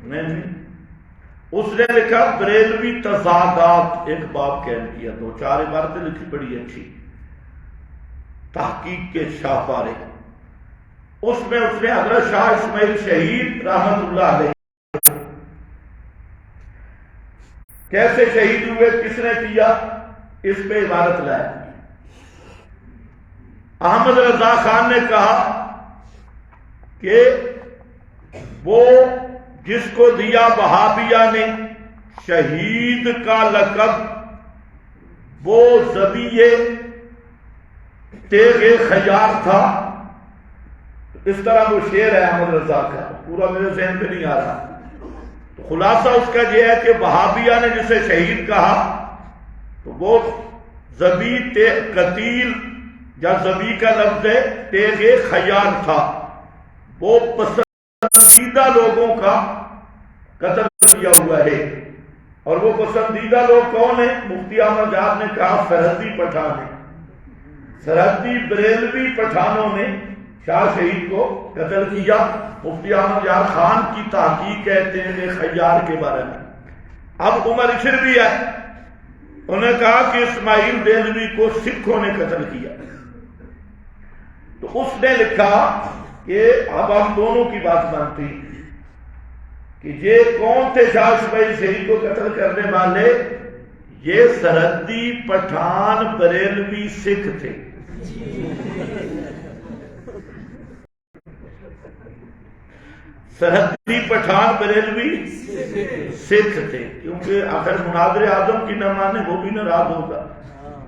نہیں، اس نے لکھا بریلوی تضادات، ایک باب قائم کیا، 2-4 عبارتیں لکھی بڑی اچھی، تحقیق کے شاہ پارے۔ اس میں اس نے حضرت شاہ اسماعیل شہید رحمت اللہ علیہ کیسے شہید ہوئے، کس نے کیا، اس پہ عبارت لائے۔ احمد رضا خان نے کہا کہ وہ جس کو دیا وہابیہ نے شہید کا لقب، وہ ذبیح تیغ خیار تھا۔ اس طرح وہ شعر ہے احمد رضا کا، پورا میرے ذہن پہ نہیں آ رہا۔ تو خلاصہ اس کا یہ ہے کہ وہابیہ نے جسے شہید کہا تو وہ ذبیح قتیل یا ذبیح کا لفظ ہے تیغ خیار تھا، وہ پسندیدہ لوگوں کا قتل کیا ہوا ہے۔ اور وہ پسندیدہ لوگ کون ہیں؟ مفتی احمد جان نے کہا سرحدی پٹھان ہیں، سرحدی بریلوی پٹھانوں نے شاہ شہید کو قتل کیا۔ مفتی احمد یار خان کی تحقیق کہتے ہیں خیار کے بارے میں۔ اب عمر اچھروی ہے، انہوں نے کہا کہ اسماعیل بریلوی کو سکھوں نے قتل کیا، تو اس نے لکھا کہ اب ہم دونوں کی بات مانتی کہ یہ کون تھے شاہ اسماعیل شہید کو قتل کرنے والے؟ یہ سرحدی پٹھان بریلوی سکھ تھے۔ سرحدی پٹھان بریلوی سکھ تھے، کیونکہ آخر مناظر اعظم کی نہ مانے وہ بھی ناراض ہوگا،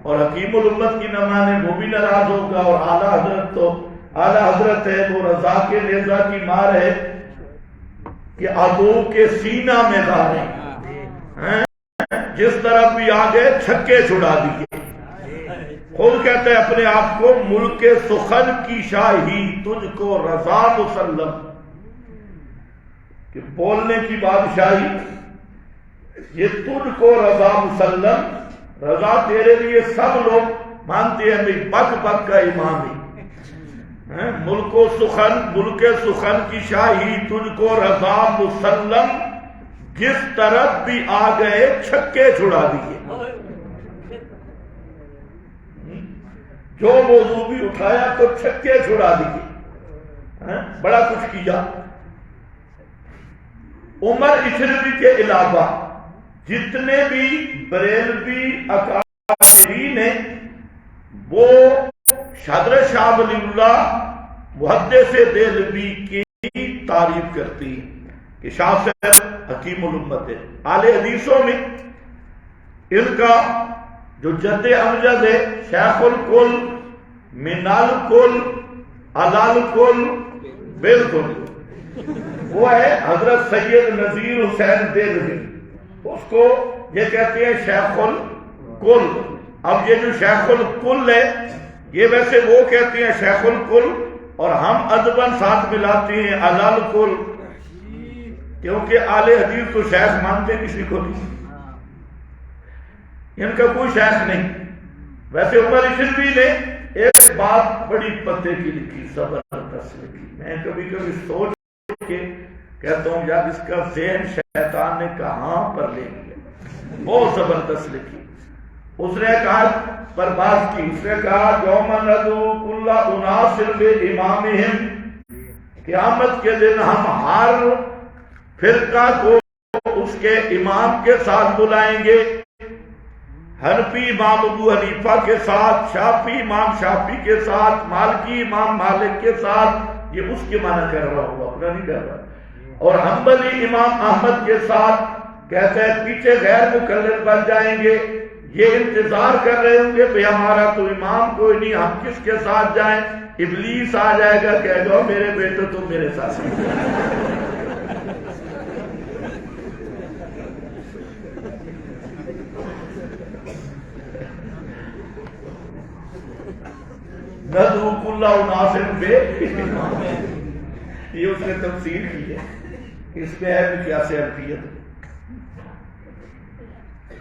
اور حکیم الامت کی نہ مانے وہ بھی ناراض ہوگا، اور اعلیٰ حضرت تو اعلیٰ حضرت ہے، وہ رضا کے نیزہ کی مار ہے کہ عدو کے سینہ میں دارے، جس طرف بھی آگے چھکے چھڑا دیے۔ خود کہتے ہیں اپنے آپ کو ملک سخن کی شاہی تجھ کو رضا مسلم، کہ بولنے کی بادشاہی یہ تجھ کو رضا مسلم، رضا تیرے لیے سب لوگ مانتے ہیں، بک بک کا امام ہی، ملک سخن کی شاہی تجھ کو رضا مسلم، جس طرف بھی آ گئے چھکے چھڑا دیے، جو موضوع بھی اٹھایا تو چھکے چھڑا دیے، بڑا کچھ کیا۔ عمر اچھروی کے علاوہ جتنے بھی بریلوی اکابرین ہیں وہ حضرت شاہ ولی اللہ محدث دہلوی کی تعریف کرتی ہیں کہ شاہ صاحب حکیم الامت ہے۔ اہل حدیثوں میں ان کا جو جد امجد ہے شیخ الکل، من الکل، علال کل، بالکل، وہ ہے حضرت سید نذیر حسین دہلوی اس کو یہ کہتے ہیں شیخ الکل. اب یہ جو شیخ الکل ہے یہ ویسے وہ کہتے ہیں شیخ الکل اور ہم ادباً ساتھ ملاتے ہیں علل کل، کیونکہ اہل حدیث تو شیخ مانتے کسی کو نہیں، ان کا کوئی شیخ نہیں. ویسے عمر شربی نے ایک بات بڑی پتے کی لکھی، زبردست لکھی. میں کبھی کبھی سوچ کے کہتا ہوں یار اس کا ذہن شیطان نے کہاں پر لے لیا. بہت زبردست لکھی. اس نے کہا پرواز کی، اس نے کہا یوم ندعو کل اناس بامامہم، قیامت کے دن ہم ہر فرقہ کو اس کے امام کے ساتھ بلائیں گے. حنفی امام ابو حنیفہ کے ساتھ، شافعی امام شافعی کے ساتھ، مالکی امام مالک کے ساتھ. یہ اس کے معنی کر رہا ہوں، اپنا نہیں کر رہا. اور حنبلی امام احمد کے ساتھ. کہتے ہیں پیچھے غیر مقلد بن جائیں گے، یہ انتظار کر رہے ہوں گے بھئی ہمارا تو امام کوئی نہیں، ہم کس کے ساتھ جائیں. ابلیس آ جائے گا، کہہ دو میرے بیٹے تم میرے ساتھ. ندعو کل اناس بامامہم، یہ اس نے تفسیر کی ہے. اس میں ہے بھی کیا سے عرفیت.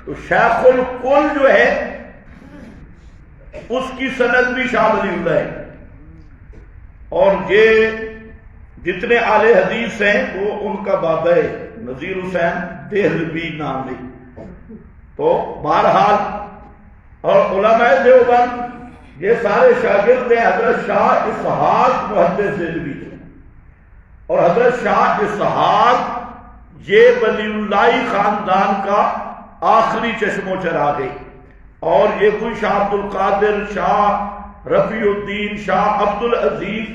تو شیخ الکل جو ہے اس کی سند بھی شاہ ولی اللہ ہے. اور یہ جتنے اہل حدیث ہیں وہ ان کا بابا ہے نذیر حسین دہلوی نام ہے. تو بہرحال اور علماء دیوبند یہ سارے شاگرد ہیں حضرت شاہ اسحاق محدث دہلوی. اور حضرت شاہ اسحاق یہ ولی اللہ خاندان کا آخری چشم و چراغ ہے. اور یہ کوئی شاہ عبد القادر، شاہ رفیع الدین، شاہ عبد العزیز،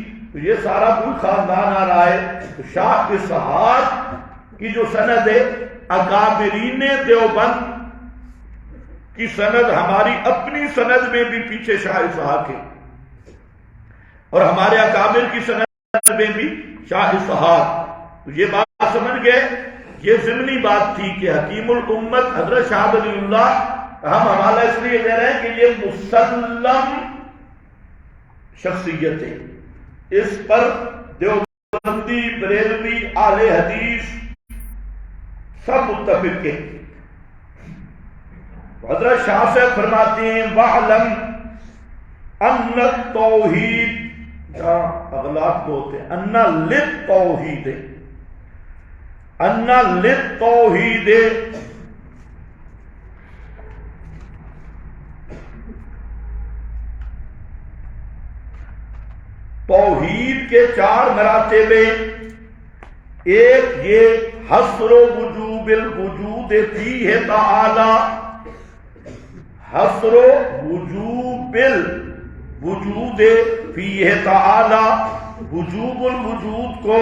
یہ سارا کوئی خاندان آ رہا ہے. تو شاہ اسحاق کی جو سند ہے اکابرین دیوبند کی سند ہماری اپنی سند میں بھی پیچھے شاہ اسحاق ہے، اور ہمارے اکابر کی سند میں بھی شاہ اسحاق. تو یہ بات سمجھ گئے. یہ ضمنی بات تھی کہ حکیم الامت حضرت شاہ ولی اللہ، ہم حوالہ اس لیے دے رہے ہیں کہ یہ مسلم شخصیت ہے. اس پر دیوبندی، بریلوی، اہل حدیث سب متفق ہیں. حضرت شاہ سے فرماتے ہیں وَعْلَمْ أَنَّ التَّوْحِيدَ، اغلاق دو ہوتے ہیں، اَنَّ لِلتَّوْحِيدِ، اَنَّ لِلتَّوْحِيدِ، توحید کے 4 مراتب ہیں. ایک یہ حصر وجوب الوجود فیہ تعالی، حصر وجوب الوجود فیہ تعالی، وجوب الوجود کو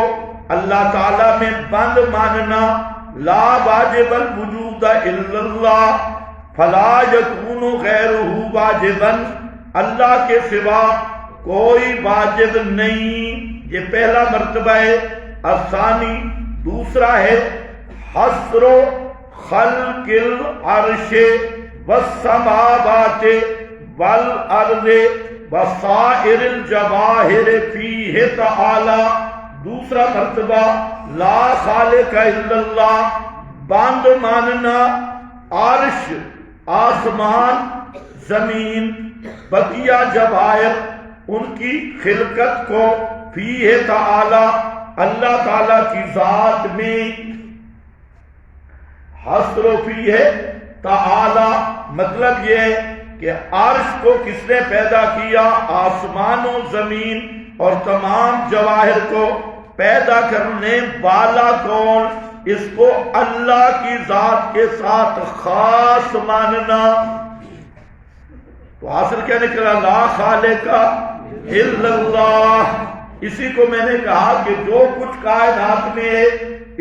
اللہ تعالیٰ میں بند ماننا. لا واجب الوجود الا اللہ فلا یکون غیرہ واجبا، اللہ کے سوا کوئی واجب نہیں. یہ پہلا مرتبہ ہے. الثانی، دوسرا ہے حصر خلق العرش والسماوات والارض وسائر الجواہر فیہ تعالی. دوسرا مرتبہ لا خالق الا اللہ، بند ماننا عرش، آسمان، زمین، بقیہ جواہر، ان کی خلقت کو، فیہ تعالی، اللہ تعالی کی ذات میں. حصر فیہ تعالی مطلب یہ ہے کہ عرش کو کس نے پیدا کیا؟ آسمان و زمین اور تمام جواہر کو پیدا کرنے والا کون؟ اس کو اللہ کی ذات کے ساتھ خاص ماننا. تو حاصل کیا نکلا؟ لا خالق الا اللہ. اسی کو میں نے کہا کہ جو کچھ کائنات میں ہے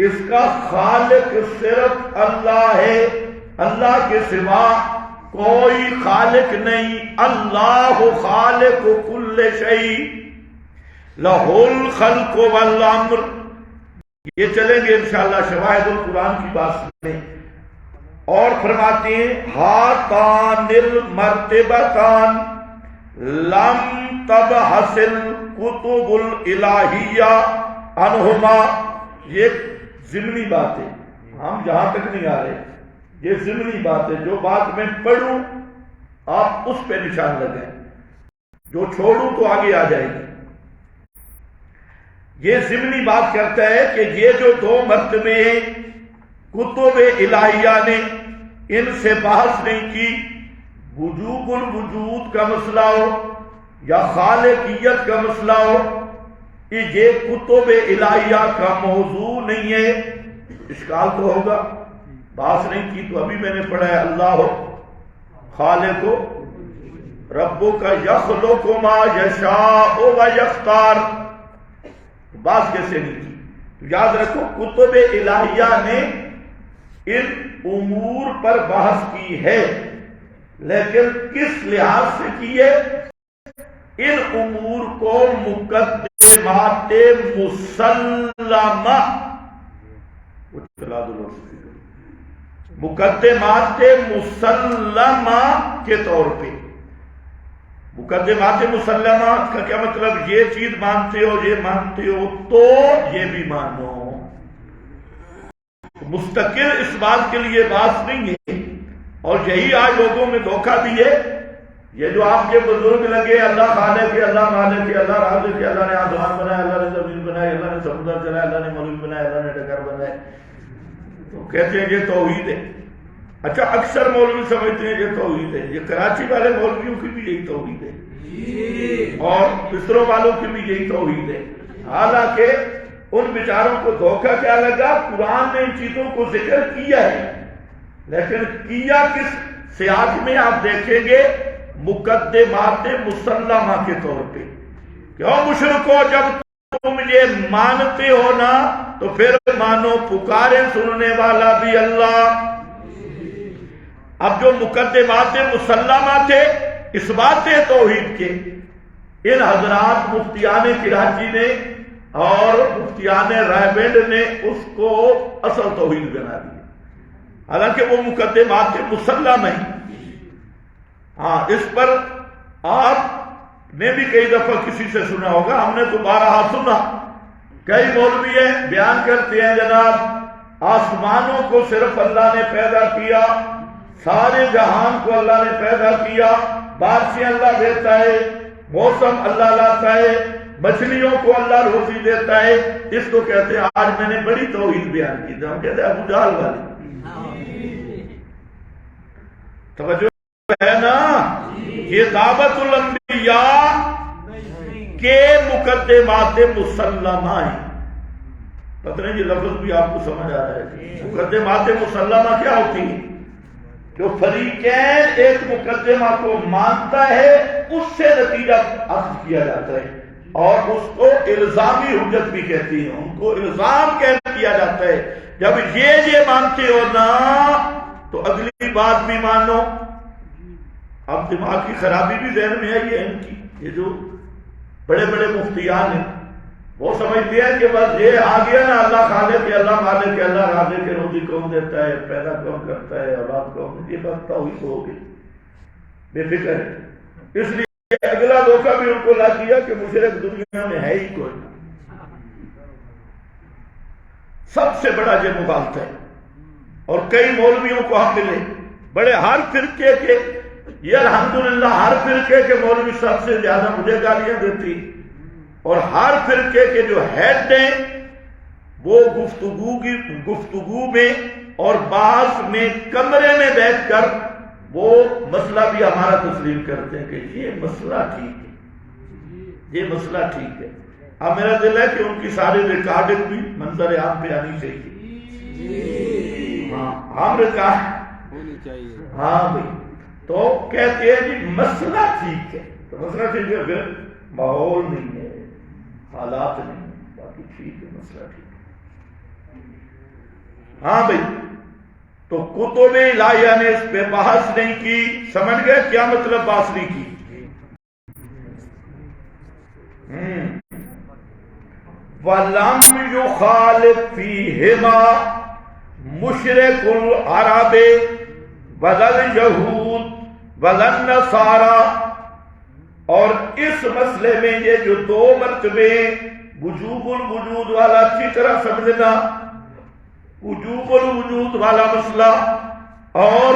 اس کا خالق صرف اللہ ہے، اللہ کے سوا کوئی خالق نہیں. اللہ خالق کل شیء لہ الخلق والامر. یہ چلیں گے انشاءاللہ شواہد القرآن کی بات میں. اور فرماتے ہیں ہاتان المرتبتان لم تبحث الکتب الالہیہ عنہما. یہ ضمنی بات ہے، ہم جہاں تک نہیں آ رہے، یہ ضمنی بات ہے. جو بات میں پڑھوں آپ اس پہ نشان لگائیں، جو چھوڑوں تو آگے آ جائے گی. یہ ضمنی بات کرتا ہے کہ یہ جو دو مرتبے ہیں کتب الہیہ نے ان سے بحث نہیں کی. وجوب الوجود کا مسئلہ ہو یا خالقیت کا مسئلہ ہو، یہ کتب الہیہ کا موضوع نہیں ہے. اشکال تو ہوگا، بحث نہیں کی. تو ابھی میں نے پڑھا ہے اللہ خالق ربک یخلق ما یشاء و یختار، بات کیسے نہیں کی؟ یاد رکھو کتب الہیہ نے ان امور پر بحث کی ہے، لیکن کس لحاظ سے کی ہے؟ ان امور کو مقدمات مسلمہ، مقدمات مسلمہ کے طور پہ. مقدمات مسلمہ کا کیا مطلب؟ یہ چیز مانتے ہو، یہ مانتے ہو تو یہ بھی مانو. مستقل اس بات کے لیے بات نہیں ہے. اور یہی آج لوگوں میں دھوکہ بھی ہے. یہ جو آپ کے بزرگ لگے اللہ خالق ہے، اللہ مالک ہے، اللہ رازق ہے، اللہ نے آسمان بنایا، اللہ نے زمین بنایا، اللہ نے سمندر چلایا، اللہ نے ملک بنایا، اللہ نے ڈگر بنایا، تو کہتے ہیں یہ توحید ہے. اچھا اکثر مولوی سمجھتے ہیں یہ توحید ہے. یہ کراچی والے مولویوں کی بھی یہی توحید ہے اور مصروں والوں کی بھی یہی توحید ہے. حالانکہ ان بیچاروں کو دھوکہ کیا لگا؟ قرآن نے ان چیزوں کو ذکر کیا ہے، لیکن کیا کس سیاق میں آپ دیکھیں گے؟ مقدمات مسلمہ کے طور پہ. کیوں مشرکو جب تم یہ مانتے ہو نا تو پھر مانو پکارے سننے والا بھی اللہ. اب جو مقدمات مسلمہ تھے اس بات توحید کے، ان حضرات مفتیان کراچی نے اور مفتیان رائے نے اس کو اصل توحید بنا دیا، حالانکہ وہ مقدمات مسلمہ ہیں. ہاں اس پر آپ نے بھی کئی دفعہ کسی سے سنا ہوگا، ہم نے تو بارہا سنا. کئی مولوی بیان کرتے ہیں جناب آسمانوں کو صرف اللہ نے پیدا کیا، سارے جہان کو اللہ نے پیدا کیا، بارشیں اللہ دیتا ہے، موسم اللہ لاتا ہے، مچھلیوں کو اللہ روزی دیتا ہے. اس کو کہتے ہیں آج میں نے بڑی توحید بیان کی تھی، ہم کہتے ہیں ابو جہل والی. توجہ ہے نا؟ یہ دعوت الانبیاء کے مقدمات مسلمہ ہیں. پتہ نہیں یہ لفظ بھی آپ کو سمجھ آ رہا ہے؟ مقدمات مسلمہ کیا ہوتی ہیں؟ جو فریقین ایک مقدمہ کو مانتا ہے اس سے نتیجہ اخذ کیا جاتا ہے، اور اس کو الزامی حجت بھی کہتی ہیں. ان کو الزام کیا جاتا ہے. جب یہ مانتے ہو نا تو اگلی بات بھی مانو. اب دماغ کی خرابی بھی ذہن میں ہے یہ ان کی. یہ جو بڑے بڑے مفتیان ہیں وہ سمجھتے ہیں کہ بس یہ آ گیا نا اللہ خالق ہے، اللہ مالک ہے، اللہ رازق ہے، روزی کون دیتا ہے، پیدا کون کرتا ہے، اولاد کون، یہ بات توحید ہو گئی، بے فکر ہے. اس لیے اگلا دھوکہ بھی ان کو لا دیا کہ مشرک دنیا میں ہے ہی کوئی. سب سے بڑا یہ مغالطہ ہے. اور کئی مولویوں کو ہم ملے بڑے ہر فرقے کے، یہ الحمدللہ ہر فرقے کے مولوی سب سے زیادہ مجھے گالیاں دیتی، اور ہر فرقے کے جو ہیڈ ہیں وہ گفتگو میں اور بعض میں کمرے میں بیٹھ کر وہ مسئلہ بھی ہمارا تسلیم کرتے ہیں کہ یہ مسئلہ ٹھیک ہے، یہ مسئلہ ٹھیک ہے. اب میرا دل ہے کہ ان کی ساری ریکارڈنگ بھی منظر عام پہ آنی چاہیے. ہاں ہم ریکارڈ ہونی چاہیے. ہاں بھائی تو کہتے ہیں جی مسئلہ ٹھیک ہے، تو مسئلہ ٹھیک ہے، پھر ماحول نہیں ہے، حالات نہیں ہے، باقی ٹھیک ہے، مسئلہ ٹھیک ہے. ہاں بھائی تو کتب الہیہ نے اس پہ بحث نہیں کی. سمجھ گئے کیا مطلب بحث نہیں کی؟ وَلَمْ يُخَالِفْ فِيهِمَا مُشْرِكُ الْعَرَبِ وَلَا الْيَهُودُ وَلَا النَّصَارَى، اور اس مسئلے میں یہ جو دو مرتبے وجوب الوجود والا اچھی طرح سمجھنا، وجوب الوجود والا مسئلہ اور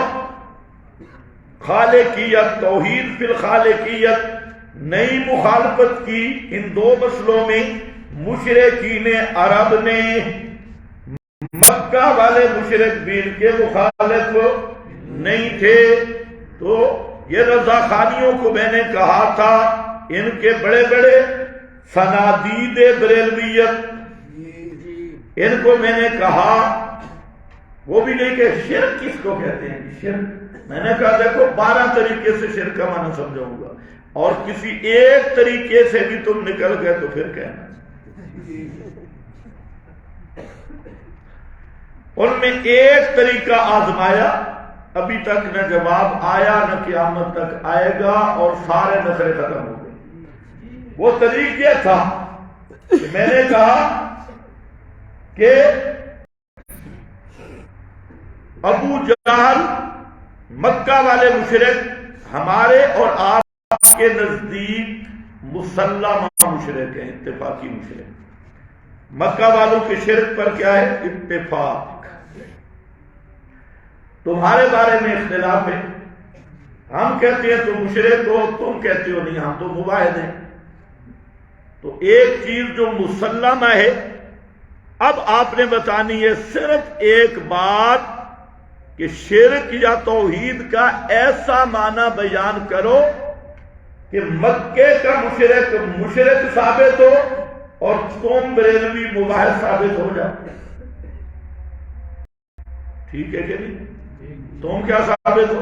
خالقیت، توحید فی الخالقیت، نئی مخالفت کی، ان دو مسئلوں میں مشرکین عرب نے، مکہ والے مشرک بھی ان کے مخالف نہیں تھے۔ تو یہ رضا خانیوں کو میں نے کہا تھا، ان کے بڑے بڑے صنادید بریلویت، ان کو میں نے کہا، وہ بھی نہیں کہ شرک کس کو کہتے ہیں شرک، میں نے کہا دیکھو 12 طریقے سے شرک کا معنی سمجھاؤں گا، اور کسی ایک طریقے سے بھی تم نکل گئے تو پھر کہنا۔ ان میں ایک طریقہ آزمایا، ابھی تک نہ جواب آیا نہ قیامت تک آئے گا، اور سارے نخرے ختم ہو گئے۔ وہ طریقہ یہ تھا کہ میں نے کہا کہ ابو جہل مکہ والے مشرک ہمارے اور آپ کے نزدیک مسلمہ مشرک ہیں، اتفاقی مشرک۔ مکہ والوں کے شرک پر کیا ہے؟ اتفاق۔ تمہارے بارے میں اختلاف ہے، ہم کہتے ہیں تم مشرک ہو، تم کہتے ہو نہیں ہم تو مواحد ہیں۔ تو ایک چیز جو مسلمہ ہے، اب آپ نے بتانی ہے صرف ایک بات کہ شرک یا توحید کا ایسا معنی بیان کرو کہ مکے کا مشرک مشرک ثابت ہو اور تم بریلوی مواحد ثابت ہو جاتے۔ ٹھیک ہے کہ نہیں؟ تم کیا ثابت ہو؟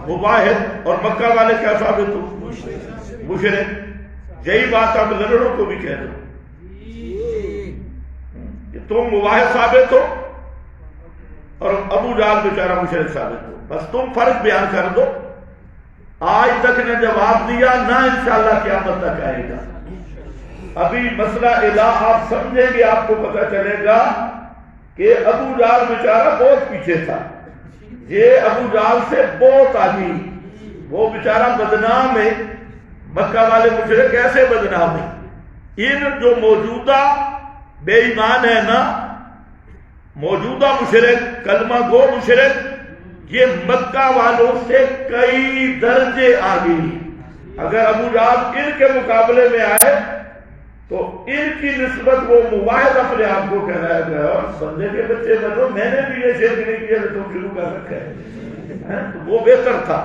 مواحد، اور مکہ والے کیا ثابت ہو؟ مشرک۔ یہی بات اب لڑڑوں کو بھی کہہ دو کہ تم مواحد ثابت ہو اور ابو جہل بیچارہ مشرک ثابت ہو، بس تم فرق بیان کر دو۔ آج تک نے جواب دیا نہ، انشاءاللہ قیامت تک آئے گا۔ ابھی مسئلہ الہ آپ سمجھیں گے، آپ کو پتہ چلے گا کہ ابو جہل بیچارہ بہت پیچھے تھا، یہ ابو جہل سے بہت آگے، وہ بیچارہ بدنام ہے۔ مکہ والے مشرک کیسے بدنام ہے؟ ان جو موجودہ بے ایمان ہے نا، موجودہ مشرک، کلمہ گو مشرک، یہ مکہ والوں سے کئی درجے آگے۔ اگر ابو جہل ان کے مقابلے میں آئے تو ان کی نسبت وہ مواحد اپنے آپ کو کہلایا گیا، اور بندے کے بچے بنو، میں نے بھی یہ شرک نہیں کیا تو تم شروع کر رکھا ہے، وہ بہتر تھا۔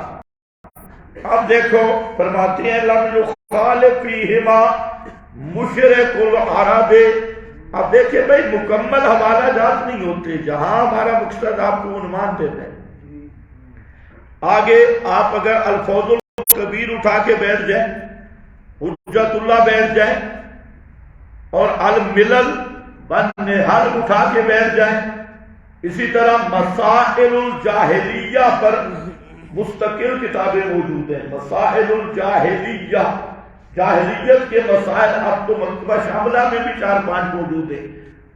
اب دیکھو فرماتے ہیں لم یخالف فیہما مشرک العرب۔ اب دیکھیں بھائی مکمل حوالہ جات نہیں ہوتے، جہاں ہمارا مقصد آپ کو عنوان دیتا ہے۔ آگے آپ اگر الفوظ الکبیر اٹھا کے بیٹھ جائیں، حجت اللہ بیٹھ جائیں، اور الملل والنحل اٹھا کے بیٹھ جائیں، اسی طرح مسائل الجاہلیہ پر مستقل کتابیں موجود ہیں۔ مسائل الجاہلیہ، جاہلیت کے مسائل، اب تو مکتبہ شاملہ میں بھی 4-5 موجود ہیں،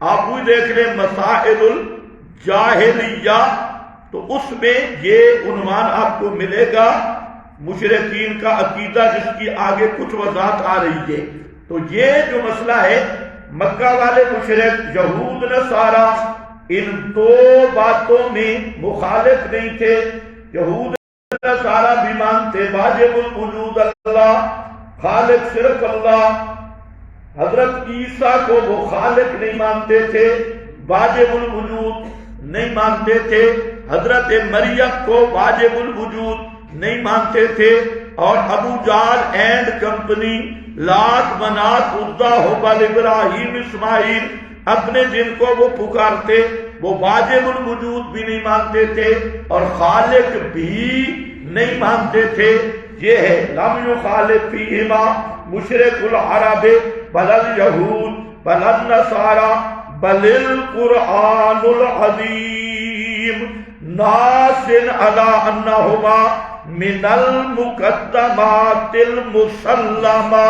آپ وہی دیکھ لیں مسائل الجاہلیہ، تو اس میں یہ عنوان آپ کو ملے گا، مشرکین کا عقیدہ، جس کی آگے کچھ وضاحت آ رہی ہے۔ تو یہ جو مسئلہ ہے، مکہ والے مشرک یہود نصارہ ان دو باتوں میں مخالف نہیں تھے۔ یہود نصارہ بھی مانتے واجب الوجود اللہ، خالق صرف اللہ۔ حضرت عیسیٰ کو وہ خالق نہیں مانتے تھے، واجب الوجود نہیں مانتے تھے۔ حضرت مریم کو واجب الوجود نہیں مانتے تھے، اور ابو جہل اینڈ کمپنی، لات منات عزا ہبل ابراہیم اسماعیل، اپنے جن کو وہ پکارتے، وہ واجب الوجود بھی نہیں مانتے تھے اور خالق بھی نہیں مانتے تھے۔ یہ ہے لم یخالف فیہما مشرک العرب بل الیہود بل النصارى بل القرآن العظیم ناس علی انہما من المقدمات المسلمہ۔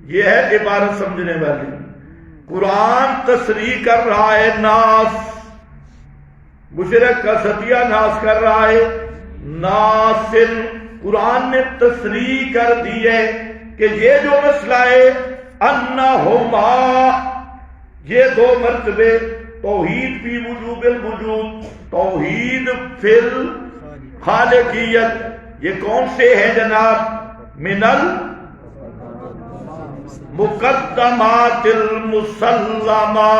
یہ ہے عبارت سمجھنے والی۔ قرآن تصریح کر رہا ہے ناس، مشرک کا ستیہ ناش کر رہا ہے. ناصر قرآن نے تصریح کر دی ہے کہ یہ جو مسئلہ ہے انہما، یہ دو مرتبے توحید فی وجوب الوجود، توحید فی الخالقیت، یہ کون سے ہیں جناب؟ من المقدمات المسلمہ،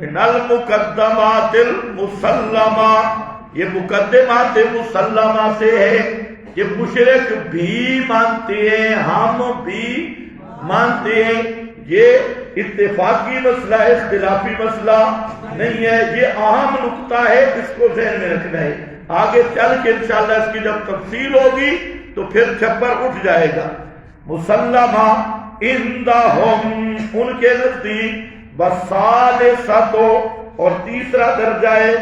من المقدمات المسلمہ، یہ مقدمات مسلمہ سے ہے. یہ مشرک بھی مانتے ہیں، ہم بھی مانتے ہیں. یہ اتفاقی مسئلہ ہے، اختلافی مسئلہ نہیں ہے. یہ اہم نقطہ ہے، اس کو ذہن میں رکھنا ہے. آگے چل کے انشاءاللہ اس کی جب تفصیل ہوگی تو پھر چھپر اٹھ جائے گا. مسلمہ عندہم، ان کے نزدیک، بثالثۃ، اور تیسرا درجہ ہے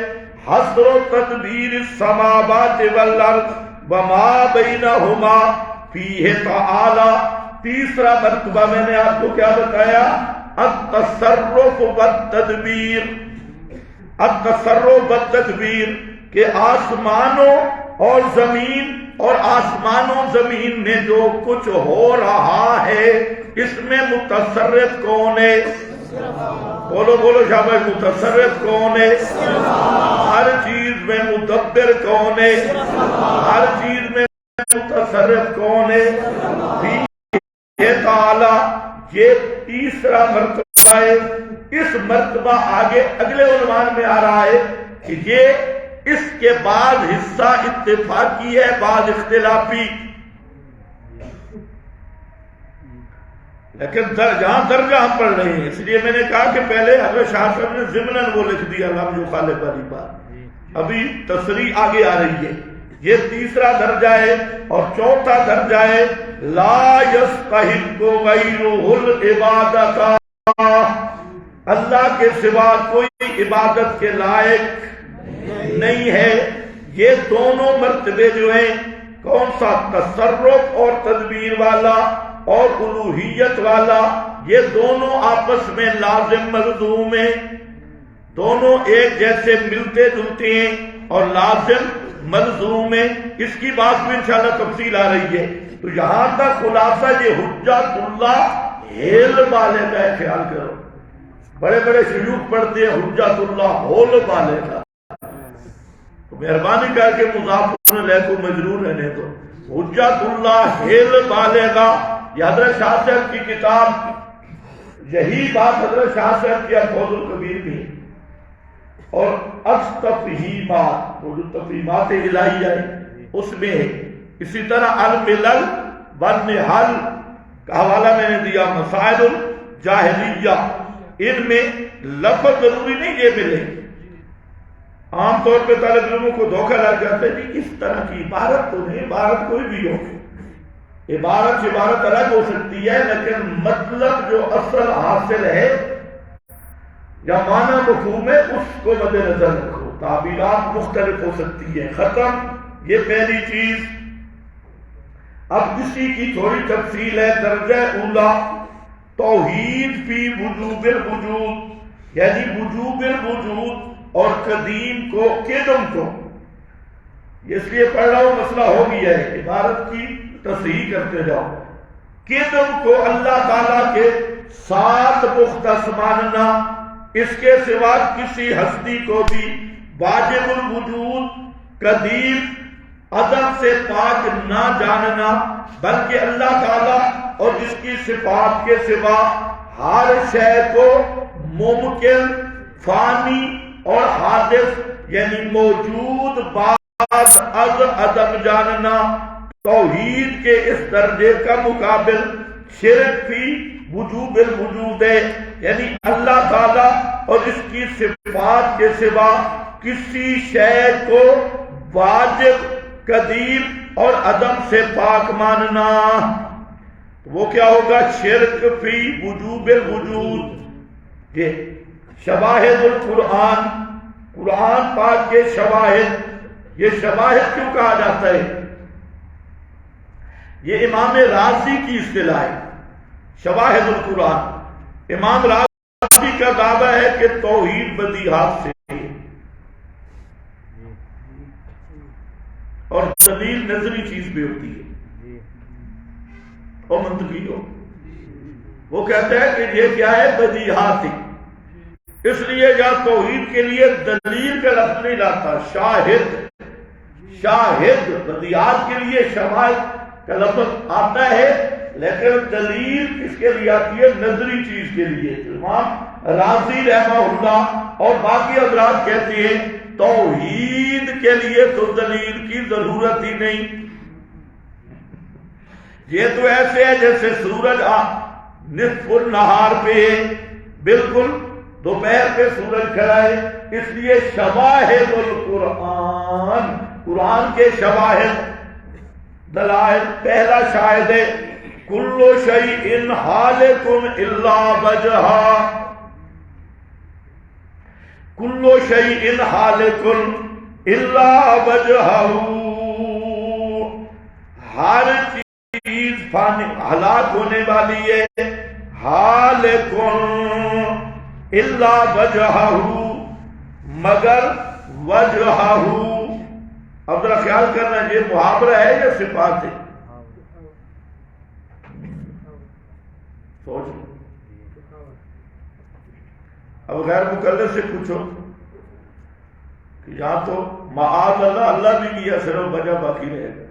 حضر تدبیر السماوات والارض وما بینہما فیہ تعالی. تیسرا مرتبہ میں نے آپ کو کیا بتایا؟ التصرف والتدبیر. التصرف والتدبیر کہ آسمانوں اور زمین اور آسمانوں زمین میں جو کچھ ہو رہا ہے اس میں متصرف کون ہے؟ بولو بولو شاباش، متصرف کون ہے؟ ہر چیز میں مدبر کون ہے؟ ہر چیز میں متصرف کون ہے؟ یہ تعالی، یہ تیسرا مرتبہ ہے. اس مرتبہ آگے اگلے عنوان میں آ رہا ہے کہ یہ اس کے بعد حصہ اتفاقی ہے، بعد اختلافی. لیکن جہاں درجہ ہم پڑھ رہے ہیں، اس لیے میں نے کہا کہ پہلے حضرت شاہ صاحب نے ضمناً وہ لکھ دیا لم جو خالق والی بات، ابھی تصریح آگے آ رہی ہے. یہ تیسرا درجہ ہے. اور چوتھا درجہ ہے لا یستحق غیرہ العبادۃ، اللہ کے سوا کوئی عبادت کے لائق نہیں ہے. یہ دونوں مرتبے جو ہیں، کون سا؟ تصرف اور تدبیر والا اور الوہیت والا، یہ دونوں آپس میں لازم ملزوم ہیں. دونوں ایک جیسے ملتے جلتے ہیں اور لازم ملزوم ہیں. اس کی بات میں انشاءاللہ تفصیل آ رہی ہے. تو یہاں تک خلاصہ یہ حجت اللہ ہیل والے کا ہے. خیال کرو، بڑے بڑے شیوخ پڑھتے ہیں حجت اللہ ہول والے کا. تو مہربانی کر کے مضاف لے کو مجرور رہنے دو. حجت اللہ ہیل والے کا. یہ حضرت شاہ صاحب کی کتاب، یہی بات حضرت شاہ صاحب کی الفوز الکبیر میں اور تفہیمات، وہ جو تفہیمات الہیہ ہے اس میں ہے. اسی طرح الملل والنحل کا حوالہ میں نے دیا. مسائل الجاہلیہ، ان میں لفظ ضروری نہیں یہ ملے. عام طور پہ طالب علموں کو دھوکہ لگ جاتا ہے کہ اس طرح کی عبارت تو نہیں، عبارت کوئی بھی ہو، عبارت سے عبارت الگ ہو سکتی ہے، لیکن مطلب جو اصل حاصل ہے یا معنی مفہوم ہے اس کو مد نظر رکھو. تعبیرات مختلف ہو سکتی ہیں. ختم، یہ پہلی چیز. اب اسی کی تھوڑی تفصیل ہے. درجہ اولا توحید فی وجوب الوجود، یعنی وجوب الوجود اور قدیم کو، قدم کو. اس لیے پڑھ رہا ہوں، مسئلہ ہو گیا ہے، عبارت کی تصحیح کرتے جاؤ. قدم کو اللہ تعالیٰ کے ساتھ مختص ماننا، اس کے سوا کسی ہستی کو بھی واجب الوجود، قدیم، عدم سے پاک نہ جاننا، بلکہ اللہ تعالیٰ اور اس کی صفات کے سوا ہر شے کو ممکن، فانی اور حادث یعنی موجود بعد از عدم جاننا. توحید کے اس درجے کا مقابل شرک فی وجوب الوجود ہے، یعنی اللہ تعالیٰ اور اس کی صفات کے سوا کسی شے کو واجب، قدیم اور عدم سے پاک ماننا. وہ کیا ہوگا؟ شرک فی وجوب الوجود. یہ شواہد القرآن، قرآن پاک کے شواہد. یہ شواہد کیوں کہا جاتا ہے؟ یہ امام رازی کی اصطلاح ہے، شواہد القرآن. امام رازی کا دعویٰ ہے کہ توحید بدیہات سے ہے. دلیل نظری چیز بھی ہوتی ہے اور منطقی ہو. وہ کہتا ہے کہ یہ کیا ہے؟ بدیہاتی. اس لیے یا توحید کے لیے دلیل کا لفظ نہیں لاتا، شاہد. شاہد بدیہات کے لیے شواہد کا لفظ آتا ہے، لیکن دلیل کس کے لیے آتی ہے؟ نظری چیز کے لیے. امام رازی رحمہ اللہ اور باقی حضرات کہتے ہیں توحید کے لیے تو دلیل کی ضرورت ہی نہیں. یہ تو ایسے ہے جیسے سورج نصف النہار پہ ہے، بالکل دوپہر پہ سورج کھڑا ہے. اس لیے شواہد القرآن، قرآن کے شواہد دلائل. پہلا شاہد ہے کل شیء ہالک الا وجہہ، کل شیء ہالک الا وجہہ. ہر چیز ہلاک ہونے والی ہے، ہالک الا وجہہ مگر وجہہ. اب ذرا خیال کرنا، یہ محاورہ ہے یا صفات ہے؟ سوچ لو. اب غیر مقلد سے پوچھو کہ یہاں تو معاذ اللہ اللہ بھی کیا، صرف وجہ باقی رہے گا.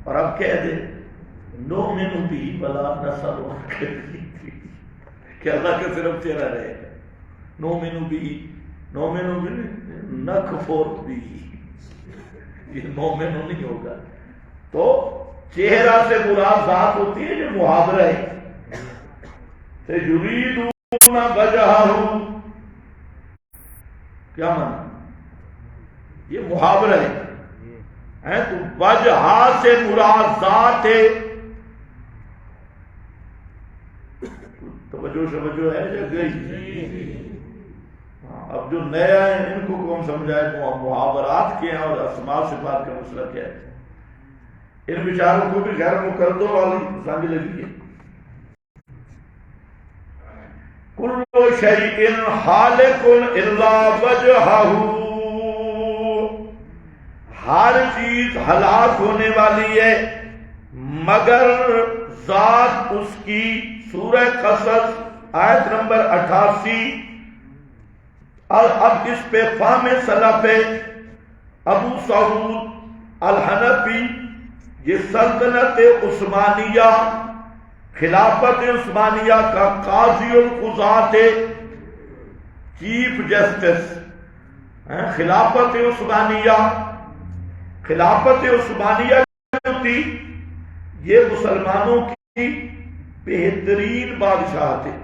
اور اب کہہ دے نؤمن بہ ولا نسألک کہ اللہ کا صرف چہرہ رہے گا. نؤمن بہ، نؤمن نکفر بہ، یہ مومن نہیں ہوگا. تو چہرہ سے مراد ذات ہوتی ہے، جو محاورہ ہے. یریدون وجہہ کیا مانا؟ یہ محاورہ ہے. تو وجہ سے مراد ذات ہے. توجہ سمجھو ہے یا گئی؟ اب جو نیا ہے ان کو کون سمجھائے؟ محاورات کے ہیں اور اسماء صفات کا مسئلہ کیا ہے. ان بیچاروں کو بھی غیر مقلدوں والی سمجھ لگی ہے. کل شیء ہالک الا وجہہ، ہر چیز ہلاک ہونے والی ہے مگر ذات اس کی. سورہ قصص آیت نمبر 88. اور اب اس پہ فہم سلف ابو سعود الحنفی، یہ سلطنت عثمانیہ، خلافت عثمانیہ کا قاضی القضات، چیف جسٹس. خلافت عثمانیہ، خلافت عثمانیہ جو تھی یہ مسلمانوں کی بہترین بادشاہ تھے.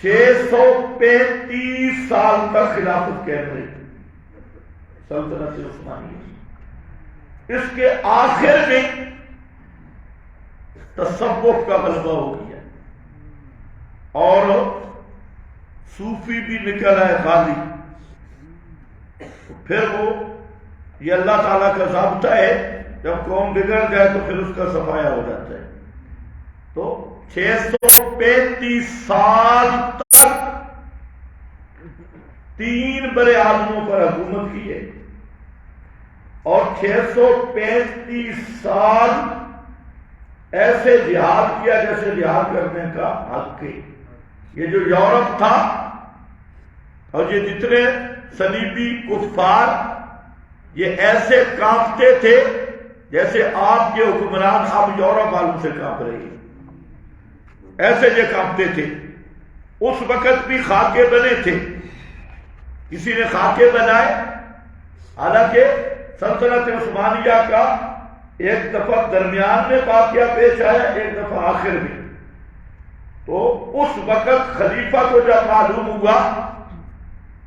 635 سال تک خلافت قائم رہی سلطنت عثمانیہ. اس کے آخر میں تصوف کا غلبہ ہو گیا اور صوفی بھی نکل آئے خالی. پھر وہ یہ اللہ تعالیٰ کا ضابطہ ہے، جب قوم بگڑ جائے تو پھر اس کا صفایا ہو جاتا ہے. تو 635 سال تک 3 بڑے اعظموں پر حکومت کی ہے اور 635 سال ایسے جہاد کیا جیسے جہاد کرنے کا حق ہے. یہ جو یورپ تھا اور یہ جتنے صلیبی کفار، یہ ایسے کانپتے تھے جیسے آپ کے حکمران اب یورپ والوں سے کانپ رہے ہیں. ایسے یہ کانپتے تھے. اس وقت بھی خاکے بنے تھے، کسی نے خاکے بنائے. حالانکہ سلطنت عثمانیہ کا ایک دفعہ درمیان میں واقعہ پیش آیا، ایک دفعہ آخر میں. تو اس وقت خلیفہ کو جب معلوم ہوا،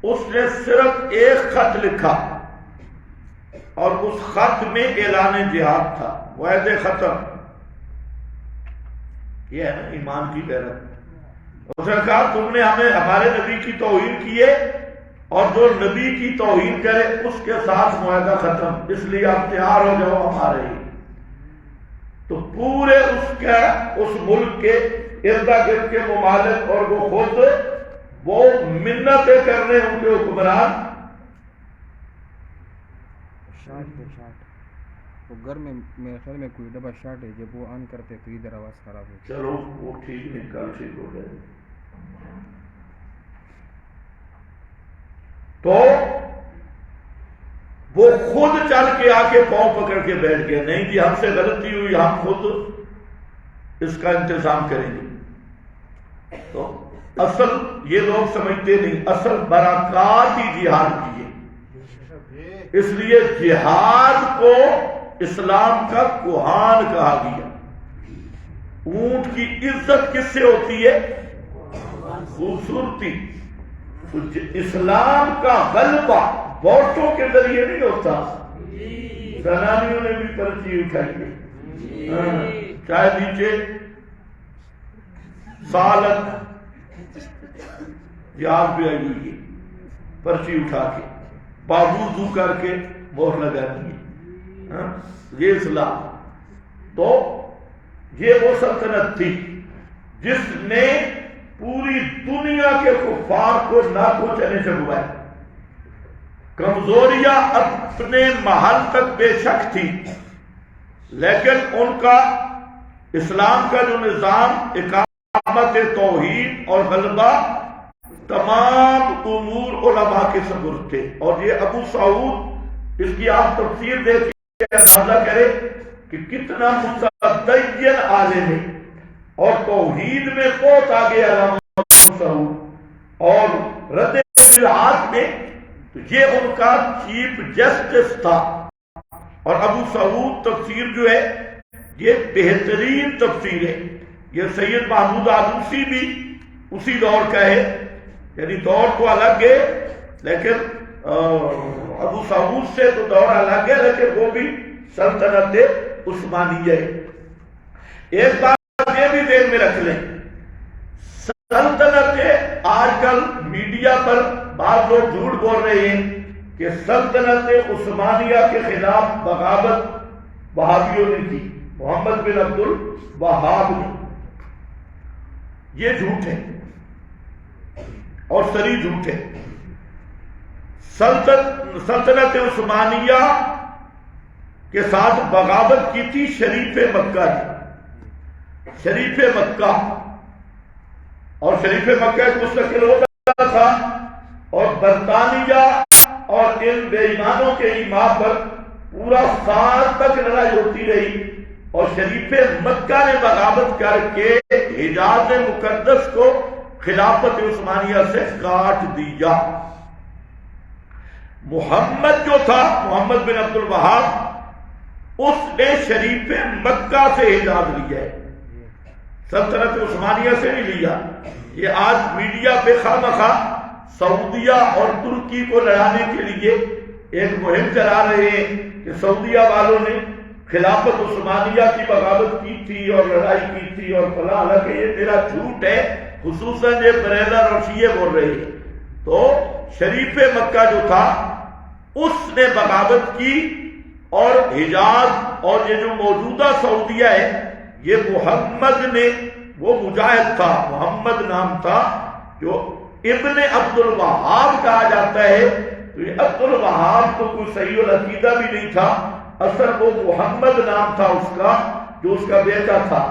اس نے صرف ایک خط لکھا اور اس خط میں اعلان جہاد تھا. وعدے ختم. یہ ہے نا ایمان کی غیرت. اس نے کہا تم نے ہمیں ہمارے نبی کی توہین کی ہے اور جو نبی کی توہین کرے اس کے ساتھ معاہدہ ختم، اس لیے آپ تیار ہو جاؤ ہمارے ہی. تو پورے اس ملک کے ارد گرد کے ممالک اور وہ خود وہ منتیں کرنے ان کے حکمران 60 وہ گھر میں میرے خیال میں کوئی ڈبہ شارٹ ہے، جب وہ آن کرتے تو ادھر آواز خراب ہوتی. چلو وہ ٹھیک نہیں، کل ٹھیک ہو جائے. تو وہ خود چل کے آ کے پاؤں پکڑ کے بیٹھ گیا، نہیں جی ہم سے غلطی ہوئی، ہم خود اس کا انتظام کریں گے. تو اصل یہ لوگ سمجھتے نہیں، اصل برکات ہی جہاد کی ہے. اس لیے جہاد کو اسلام کا کوہان کہا گیا. اونٹ کی عزت کس سے ہوتی ہے؟ خوبصورتی. تو اسلام کا غلبہ ووٹوں کے ذریعے نہیں ہوتا. زنانیوں نے بھی پرچی اٹھائی ہے، چاہے نیچے سالت جہاز بھی آئی ہوئی ہے، پرچی اٹھا کے بابوزو کر کے مہر لگا دی. یہ اسلام. تو یہ وہ سلطنت تھی جس نے پوری دنیا کے کفار کو ناکو چنے چبوائے. کمزوریاں اپنے محل تک بے شک تھی، لیکن ان کا اسلام کا جو نظام اقامت توحید اور غلبہ تمام امور علماء کے سپرد تھے. اور یہ ابو سعود، اس کی آپ تفسیر دیکھ کے اندازہ کرے کہ کتنا متدین عالم ہے اور توحید میں بہت آگے علامہ ابو سعود. اور رد الحاد میں تو یہ ان کا چیف جسٹس تھا. اور ابو سعود تفسیر جو ہے یہ بہترین تفسیر ہے. یہ سید محمود آلوسی بھی اسی دور کا ہے، یعنی دور تو الگ ہے لیکن ابو سعود سے تو دور الگ ہے، لیکن وہ بھی سلطنت عثمانیہ ہے. ایک بات یہ بھی ذہن میں رکھ لیں، سلطنت آج کل میڈیا پر بعض لوگ جھوٹ بول رہے ہیں کہ سلطنت عثمانیہ کے خلاف بغاوت وہابیوں نے کی، محمد بن عبد الوہاب نے. یہ جھوٹ ہے اور سری جھوٹ ہے. سلطنت عثمانیہ کے ساتھ بغاوت کی تھی شریف مکہ نے. شریف مکہ، اور شریف مکہ ایک مستقل ہوتا تھا، اور برطانیہ اور ان بے ایمانوں کے ایمان پر پورا سال تک لڑائی ہوتی رہی. اور شریف مکہ نے بغاوت کر کے حجاز مقدس کو خلافت عثمانیہ سے کاٹ دیا. محمد جو تھا، محمد بن عبد الوہاب، اس نے شریف مکہ سے حجاز لیا ہے، سلطنت عثمانیہ سے نہیں لیا. یہ آج میڈیا پہ خواہ سعودیہ اور ترکی کو لڑانے کے لیے ایک مہم چلا رہے ہیں کہ سعودیہ والوں نے خلافت عثمانیہ کی بغاوت کی تھی اور لڑائی کی تھی اور فلاں. حالانکہ یہ میرا جھوٹ ہے، خصوصاً یہ بریلر اور شیعہ بول رہے ہیں. تو شریف مکہ جو تھا اس نے بغاوت کی، اور حجاز اور یہ جو موجودہ سعودیہ ہے یہ محمد نے، وہ مجاہد تھا، محمد نام تھا، جو ابن عبد الوہاب کہا جاتا ہے. تو یہ عبد الوہاب تو کوئی صحیح العقیدہ بھی نہیں تھا، اصل وہ محمد نام تھا اس کا، جو اس کا بیٹا تھا.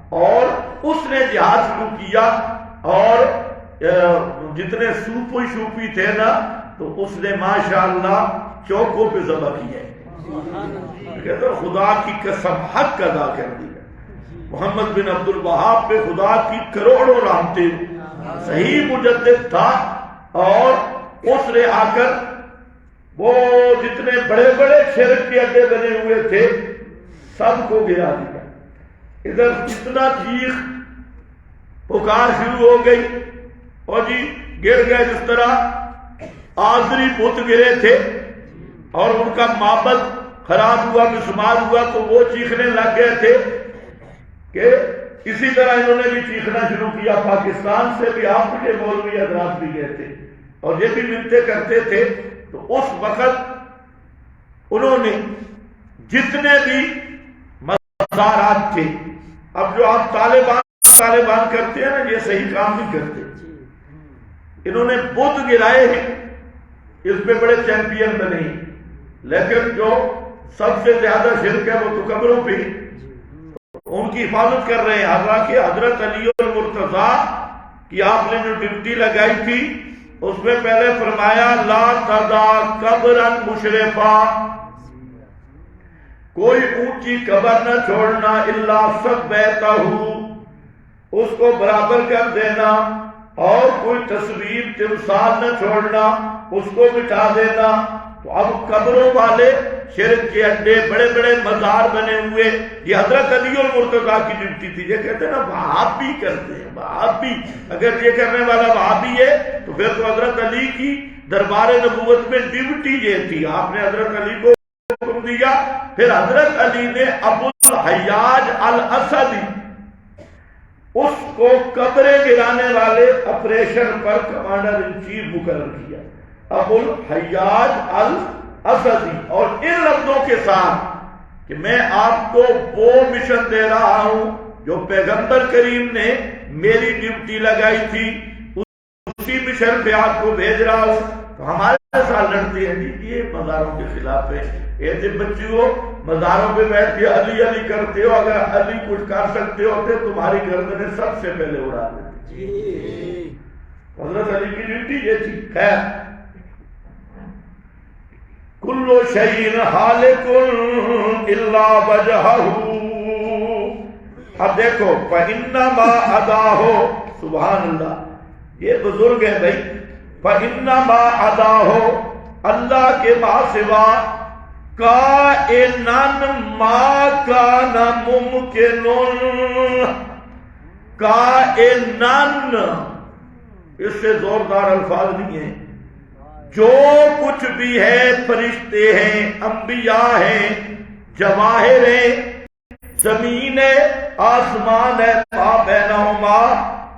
اور اس نے جہاد شروع کیا، اور جتنے صوفی تھے نا تو اس نے ماشاءاللہ چوکوں پہ ذبح کیا ہے. کہتے ہیں خدا کی قسم حق ادا کر دی. محمد بن عبد الوہاب پہ خدا کی کروڑوں رحمتیں. صحیح مجدد تھا، اور اس نے آ کر وہ جتنے بڑے بڑے شرک کے اڈے بنے ہوئے تھے سب کو گرا دیا. ادھر کتنا چیخ پکار شروع ہو گئی، اور جی گر گئے. جس طرح آذری بت گرے تھے اور ان کا معبد خراب ہوا، مسمار ہوا، تو وہ چیخنے لگ گئے تھے کہ اسی طرح انہوں نے بھی چیخنا شروع کیا. پاکستان سے بھی آپ کے مولوی حضرات بھی گئے تھے اور یہ بھی منتیں کرتے تھے. تو اس وقت انہوں نے جتنے بھی مزارات تھے، اب جو آپ طالبان کرتے ہیں نا، یہ صحیح کام نہیں کرتے. انہوں نے بت گرائے ہیں، اس پہ بڑے چیمپئن بنے. لیکن جو سب سے زیادہ شرک ہے وہ تو قبروں پہ ان کی حفاظت کر رہے ہیں. حالانکہ حضرت علی المرتضیٰ کی آپ نے جو ڈیوٹی لگائی تھی اس میں پہلے فرمایا لا تدا قبرا مشرفا، کوئی اونچی قبر نہ چھوڑنا، الا سبیتہ، اس کو برابر کر دینا، اور کوئی تصویر تمثال نہ چھوڑنا، اس کو مٹا دینا. تو اب قبروں والے شرک کے اڈے، بڑے بڑے مزار بنے ہوئے، یہ حضرت علی المرتضیٰ کی ڈیوٹی تھی. یہ کہتے ہیں نا وہابی کرتے ہیں، وہابی. اگر یہ کرنے والا وہابی ہے تو پھر تو حضرت علی کی دربار نبوت میں ڈیوٹی یہ تھی. آپ نے حضرت علی کو حکم دیا، پھر حضرت علی نے ابو الحیاج الاسدی اس کو قبریں گرانے والے operation per commander in chief مقرر کیا، ابو الحیاج الاسدی. اور ان لفظوں کے ساتھ کہ میں آپ کو وہ مشن دے رہا ہوں جو پیغمبر کریم نے میری ڈیوٹی لگائی تھی، اسی مشن پہ آپ کو بھیج رہا ہوں. تو ہمارے ساتھ لڑتے ہیں جی یہ مزاروں کے خلاف ہے. ایسے بچیوں مزاروں پہ بیٹھ کے علی علی کرتے ہو، اگر علی کچھ کر سکتے ہوتے تمہاری گردنیں سب سے پہلے اڑا دیتے. حضرت علی کی ڈیوٹی یہ تھی. خیر، کلو شیء ہالک الا وجہہ. اب دیکھو فإنما اداہ، سبحان اللہ، یہ بزرگ ہیں بھائی. فإنما اداہ، اللہ کے ماں سوا کائناً ما کان ممکن. کائناً اس سے زوردار الفاظ نہیں ہیں. جو کچھ بھی ہے، فرشتے ہیں، انبیاء ہیں، جواہر ہیں، زمین ہے، آسمان ہے، ما بینہما،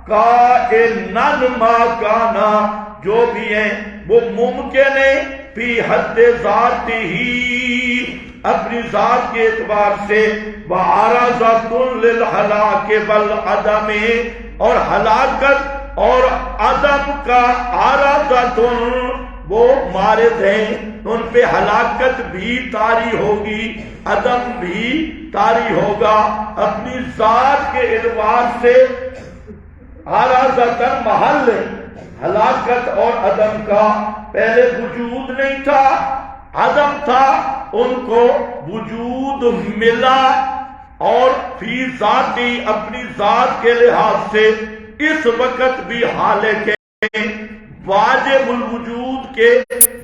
کائناً ما کانا، جو بھی ہیں وہ ممکن ہے، فی حد ذات ہی، اپنی ذات کے اعتبار سے، وعرضۃ للہلاک والعدم، اور ہلاکت اور عدم کا عرضۃ وہ مارد ہیں، ان پہ ہلاکت بھی طاری ہوگی، عدم بھی طاری ہوگا. اپنی ذات کے اعتبار سے عرضۃ محل ہلاکت اور عدم کا. پہلے وجود نہیں تھا، عدم تھا، ان کو وجود ملا، اور فی ذاتی، اپنی ذات کے لحاظ سے اس وقت بھی حالک ہے. واجب الوجود کے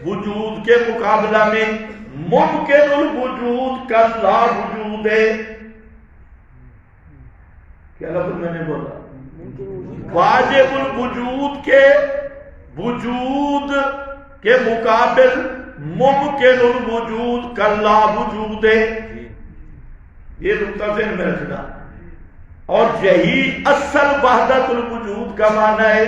وجود کے مقابلہ میں ممکن الوجود کا لا وجود ہے. کیا لفظ میں نے بولا؟ واجب الوجود کے وجود کے مقابل ممکن الوجود کا لا وجود ہے. یہ نقطہ ذہن میں رکھنا. اور یہی اصل وحدت الوجود کا معنی ہے.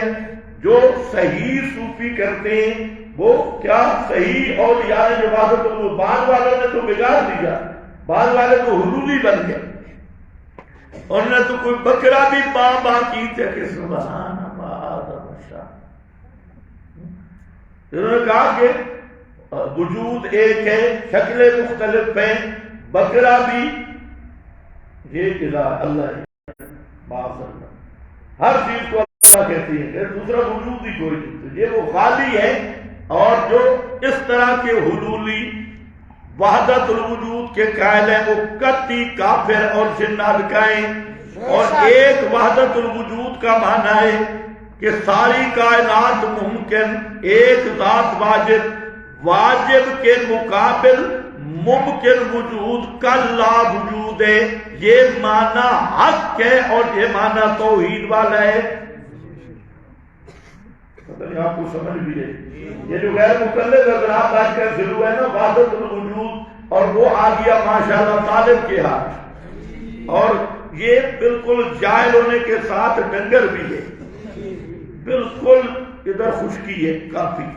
جو صحیح صوفی کرتے ہیں وہ کیا صحیح اولیاء نے جو وحدت الوجود، بعض والوں نے تو بگاڑ دیا، بعض والے تو حلولی بن گئے. انہوں نے تو کوئی بکرا بھی باں کی تھے کہ سبحان آدم شاہ. انہوں نے کہا کہ وجود ایک ہے، شکلیں مختلف ہیں، بکرا بھی یہ الہ اللہ ہے، ہر چیز کو اللہ کہتی ہے، دوسرا وجود ہی کوئی نہیں. یہ وہ خالی ہے. اور جو اس طرح کے حلولی وحدت الوجود کے قائل ہیں وہ قطعی کافر اور جنات گائیں. اور ایک وحدت الوجود کا معنی ہے کہ ساری کائنات ممکن، ایک ذات واجب، واجب کے مقابل ممکن وجود کا لا وجود ہے. یہ معنی حق ہے اور یہ معنی توحید والا ہے. پتہ نہیں آپ کو سمجھ بھی ہے. یہ جو غیر مقلد حضرات آج کا شروع ہے نا وحدت الوجود، اور وہ آ گیا ماشاءاللہ طالب کے ہاتھ، اور یہ بالکل جاہل ہونے کے ساتھ ڈنگر بھی ہے. بالکل ادھر خشکی ہے کافی،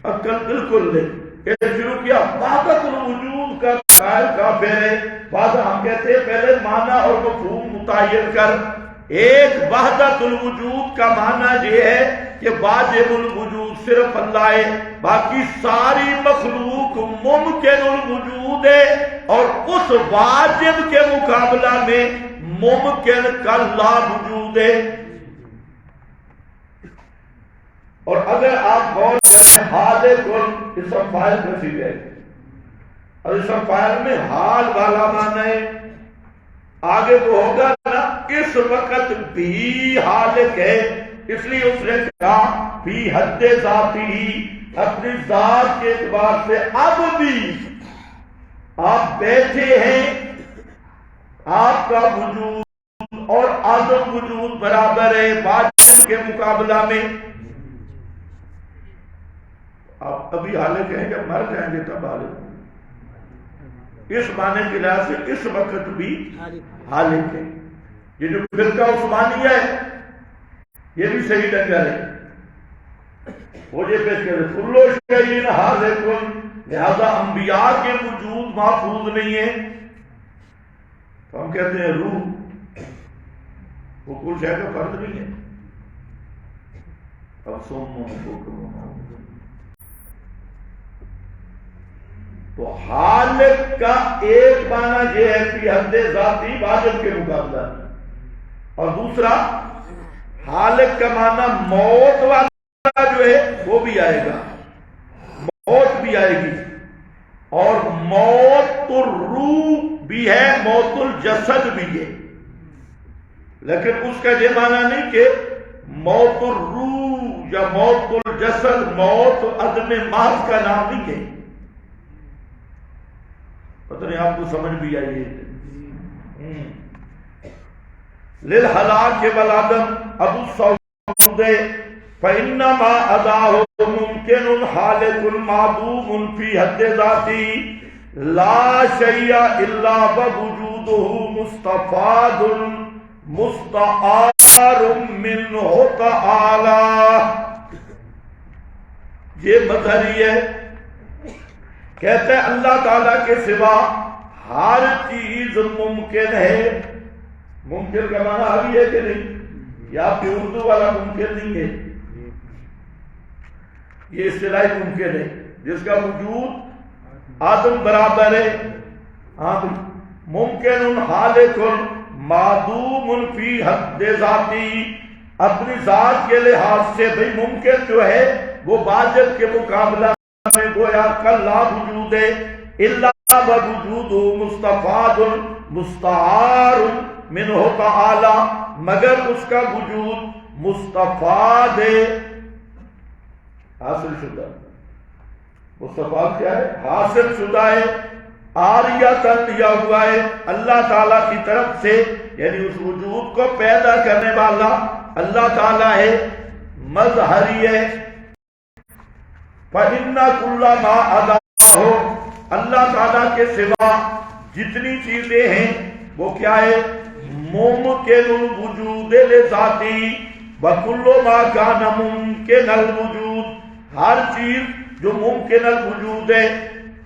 عقل بالکل نہیں. شروع کیا وحدت الوجود کا قائل کافر ہے. بعد ہم کہتے ہیں پہلے معنی اور مفہوم متعین کر، ایک وحدت الوجود کا معنی یہ ہے کہ واجب الوجود صرف اللہ ہے، باقی ساری مخلوق ممکن الوجود ہے، اور اس واجب کے مقابلہ میں ممکن کا لا وجود ہے۔ اور اگر آپ غور کریں حال کل اسم فاعل میں سی گئے، اور اسم فاعل میں حال والا معنی ہے، آگے تو ہوگا نا اس وقت بھی حالق ہے، اس لیے اس نے کہا بھی حد ذاتی ہی، اپنی ذات کے اعتبار سے اب بھی آپ بیٹھے ہیں، آپ کا وجود اور عدم وجود برابر ہے واجب کے مقابلہ میں۔ آپ ابھی حالق ہیں، جب مر جائیں گے تب حالق ہیں، اس معنی کی لحاظ سے اس وقت بھی حالق ہے۔ یہ جو فرقہ عثمانیہ ہے یہ بھی صحیح ڈنگر ہے، وہ یہ پیش کرے کلو شیء حاضر، لہذا انبیاء کے وجود محفوظ نہیں ہے، تو ہم کہتے ہیں روح وہ کل شے کا فرد نہیں ہے۔ اب تو حالق کا ایک معنی یہ ہے کہ حد ذاتی واجب کے مقابلہ، اور دوسرا حالق کا معنی موت والا جو ہے وہ بھی آئے گا، موت بھی آئے گی، اور موت الروح بھی ہے، موت الجسد بھی ہے، لیکن اس کا یہ معنی نہیں کہ موت الروح یا موت الجسد موت عدم محض کا نام نہیں ہے۔ پتہ نہیں آپ کو سمجھ بھی آئیے۔ للہلاک والعدم ابو السعود فإنما أداه ممكن حالق معدوم في حد ذاته لا شيء إلا ووجوده مستفاد مستعار منه تعالى۔ یہ مظہری ہے، کہتے ہیں اللہ تعالیٰ کے سوا ہر چیز ممکن ہے۔ ممکن کا معنی ابھی ہے کہ نہیں؟ یا آپ کی اردو والا ممکن نہیں ہے، یہ اصطلاحی ممکن ہے جس کا وجود آدم برابر ہے۔ ممکن حالق معدوم فی حد ذاتی، اپنی ذات کے لحاظ سے بھئی ممکن جو ہے وہ واجب کے مقابلہ میں گویا کا لا وجود ہے، الا وجود مستفاد مستعار منہ تعالی، مگر اس کا وجود مستفاد ہے، حاصل شدہ۔ مستفاد کیا ہے؟ حاصل شدہ ہے، عاریتاً لیا ہوا ہے اللہ تعالیٰ کی طرف سے، یعنی اس وجود کو پیدا کرنے والا اللہ تعالیٰ ہے، مظہری ہے۔ فَإِنَّ كُلَّ مَا أَدَاهُ، اللہ تعالیٰ کے سوا جتنی چیزیں ہیں وہ کیا ہے؟ ممکن الوجود لذاتی، وَكُلُّ مَا كَانَ مُمْكِنَ الْوُجُود، ہر چیز جو ممکن الوجود ہے،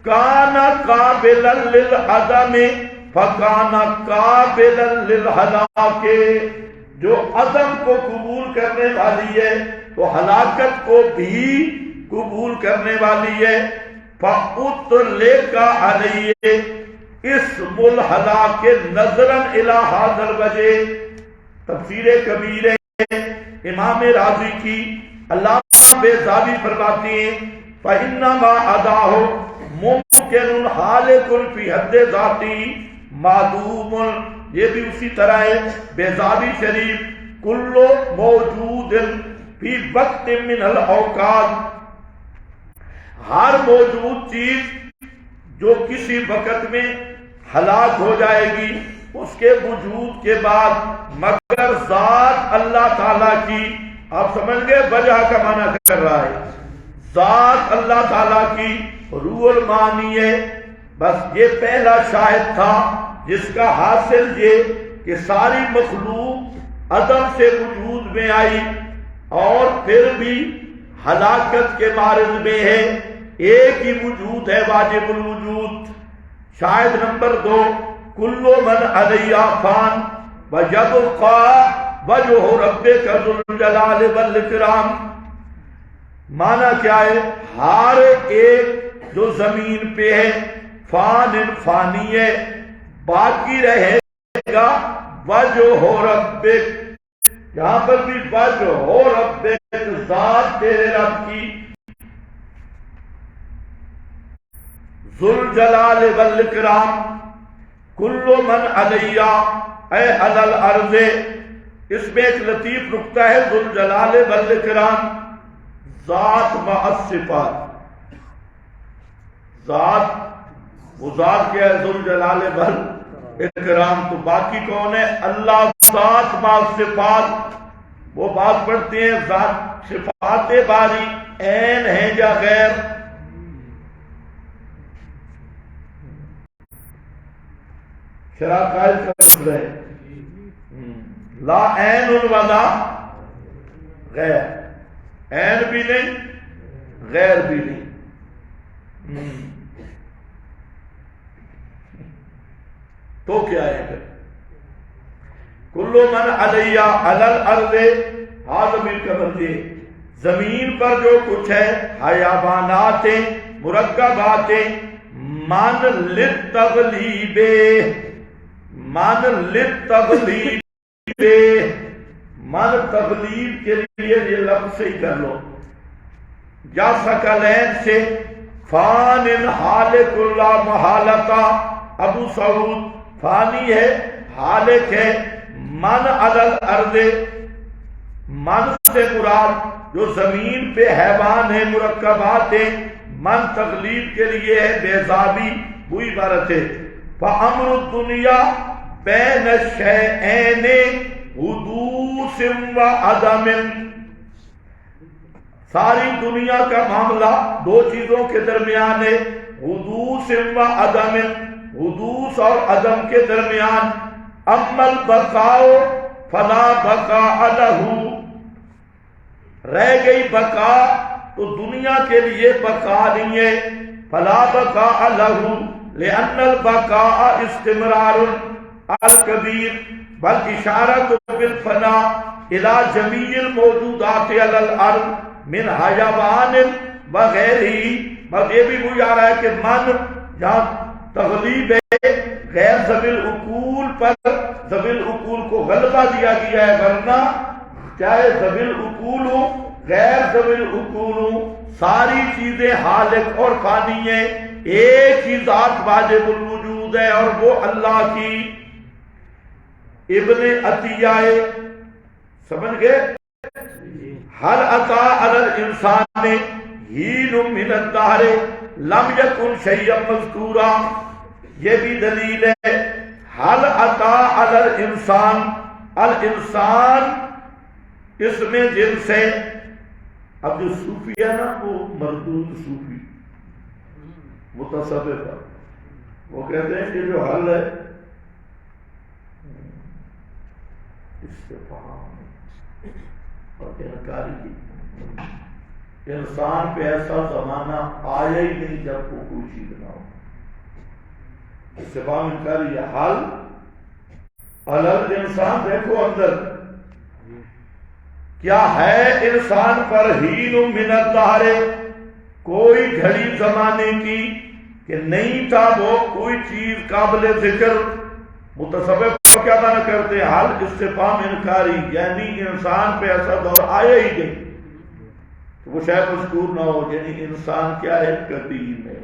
کَانَ قَابِلًا لِلْعَدَمِ فَكَانَ قَابِلًا لِلْهَلَاكِ، جو عدم کو قبول کرنے والی ہے تو ہلاکت کو بھی قبول کرنے والی ہے۔ فَأُطْلِقَ عَلَيْهِ اسم الہلاک نظراً الی ھذا الوجہ، تفسیر کبیر امام راضی کی علامہ بیضاوی فرماتے ہیں فَإِنَّمَا أَدَاهُ مُمْكِنٌ حَالِقٌ فِي حَدِّ ذَاتِهِ معدوم، یہ بھی اسی طرح ہے بیضاوی شریف، کل موجود فی وقت من الاوقات، ہر موجود چیز جو کسی وقت میں ہلاک ہو جائے گی اس کے وجود کے بعد، مگر ذات اللہ تعالیٰ کی، آپ سمجھ گئے وجہ کا معنی کر رہا ہے، ذات اللہ تعالیٰ کی روح المعانی ہے۔ بس یہ پہلا شاہد تھا جس کا حاصل یہ کہ ساری مخلوق عدم سے وجود میں آئی اور پھر بھی ہلاکت کے معرض میں ہے، ایک ہی وجود ہے واجب الوجود۔ شاہد نمبر 2، کل من علیہ فان ویبقی وجہ ربک ذو الجلال والاکرام، معنی کیا ہے؟ ہر ایک جو زمین پہ ہے فان فانی ہے، باقی رہے گا وجہ ربک، یہاں پر بھی وجہ ربک، ذات تیرے رب کی، ذو الجلال والاکرام، کل من علیہ اے علی الارض، اس میں ایک لطیف نکتہ ہے، ذو الجلال والاکرام ذات مع الصفات، ذات وہ ذات کیا ہے؟ ذو الجلال والاکرام، تو باقی کون ہے؟ اللہ ذات مع الصفات، وہ بات پڑھتے ہیں ذات صفات باری عین ہے یا غیر؟ شرح قائل کر رہے لا عین ولا غیر، عین بھی نہیں غیر بھی نہیں، تو کیا ہے پھر؟ کل من علیہ علی الارض، ہاں زمین کا بندے، زمین پر جو کچھ ہے، حیوانات مرکبات، من للتغلیب، من للتغلیب، من تغلیب کے لیے یہ لفظ صحیح کر لو، یا ثقلین سے، فان حالک لا محالتا، ابو سعود فانی ہے حالک ہے، من علی الارض، من سے مراد جو زمین پہ حیوان ہے مرکبات ہیں، من تغلیب کے لیے ہے بیضابی، وہی عبارت ہے، فامر الدنیا بین الشیئین حدوث و عدم، ساری دنیا کا معاملہ دو چیزوں کے درمیان ہے، حدوث و عدم، حدوث اور عدم کے درمیان، اما البقاء فلا بقاء لہ، رہ گئی بقا تو دنیا کے لیے بقا نہیں ہے، فلا بقاء لہ لأن البقاء استمرار الکبیر، بل اشارت بالفنا الى جمیع الموجودات علی الارض من حیوان وغیرہ، بس یہ بھی وہی آ رہا ہے کہ من جہاں تغلیب ہے غیر ذوی العقول پر، ذوی العقول کو غلبہ دیا گیا ہے، ورنہ چاہے ذوی العقول ہو غیر ذوی العقول ہو، ساری چیزیں حالق اور فانی ہیں، ایک ہی ذات واجب الوجود ہے اور وہ اللہ کی۔ ابن عطیہ سمجھ گئے؟ ہر عطا علی الانسان ہین من الدہر لم یکن شیئا مذکورا، یہ بھی دلیل ہے، ہر عطا علی الانسان، الانسان اس میں جن سے، اب جو صوفی ہے نا وہ مردود صوفی متصوف ہے، وہ کہتے ہیں کہ جو حل ہے استفہام اور انکاری کی، انسان پہ ایسا زمانہ آیا ہی نہیں جب وہ کوئی چیز نہ ہو، استفہام انکاری یا حل الگ انسان، دیکھو اندر کیا ہے انسان پر ہین من الدہر، کوئی گھڑی زمانے کی کہ نہیں تھا وہ کوئی چیز قابل ذکر۔ متصوف کیا معنی کرتے ہیں؟ حل استفہام انکاری، یعنی انسان پہ ایسا دور آیا ہی نہیں کہ وہ شاید مذکور نہ ہو، یعنی انسان کیا ہے؟ قدیم ہے،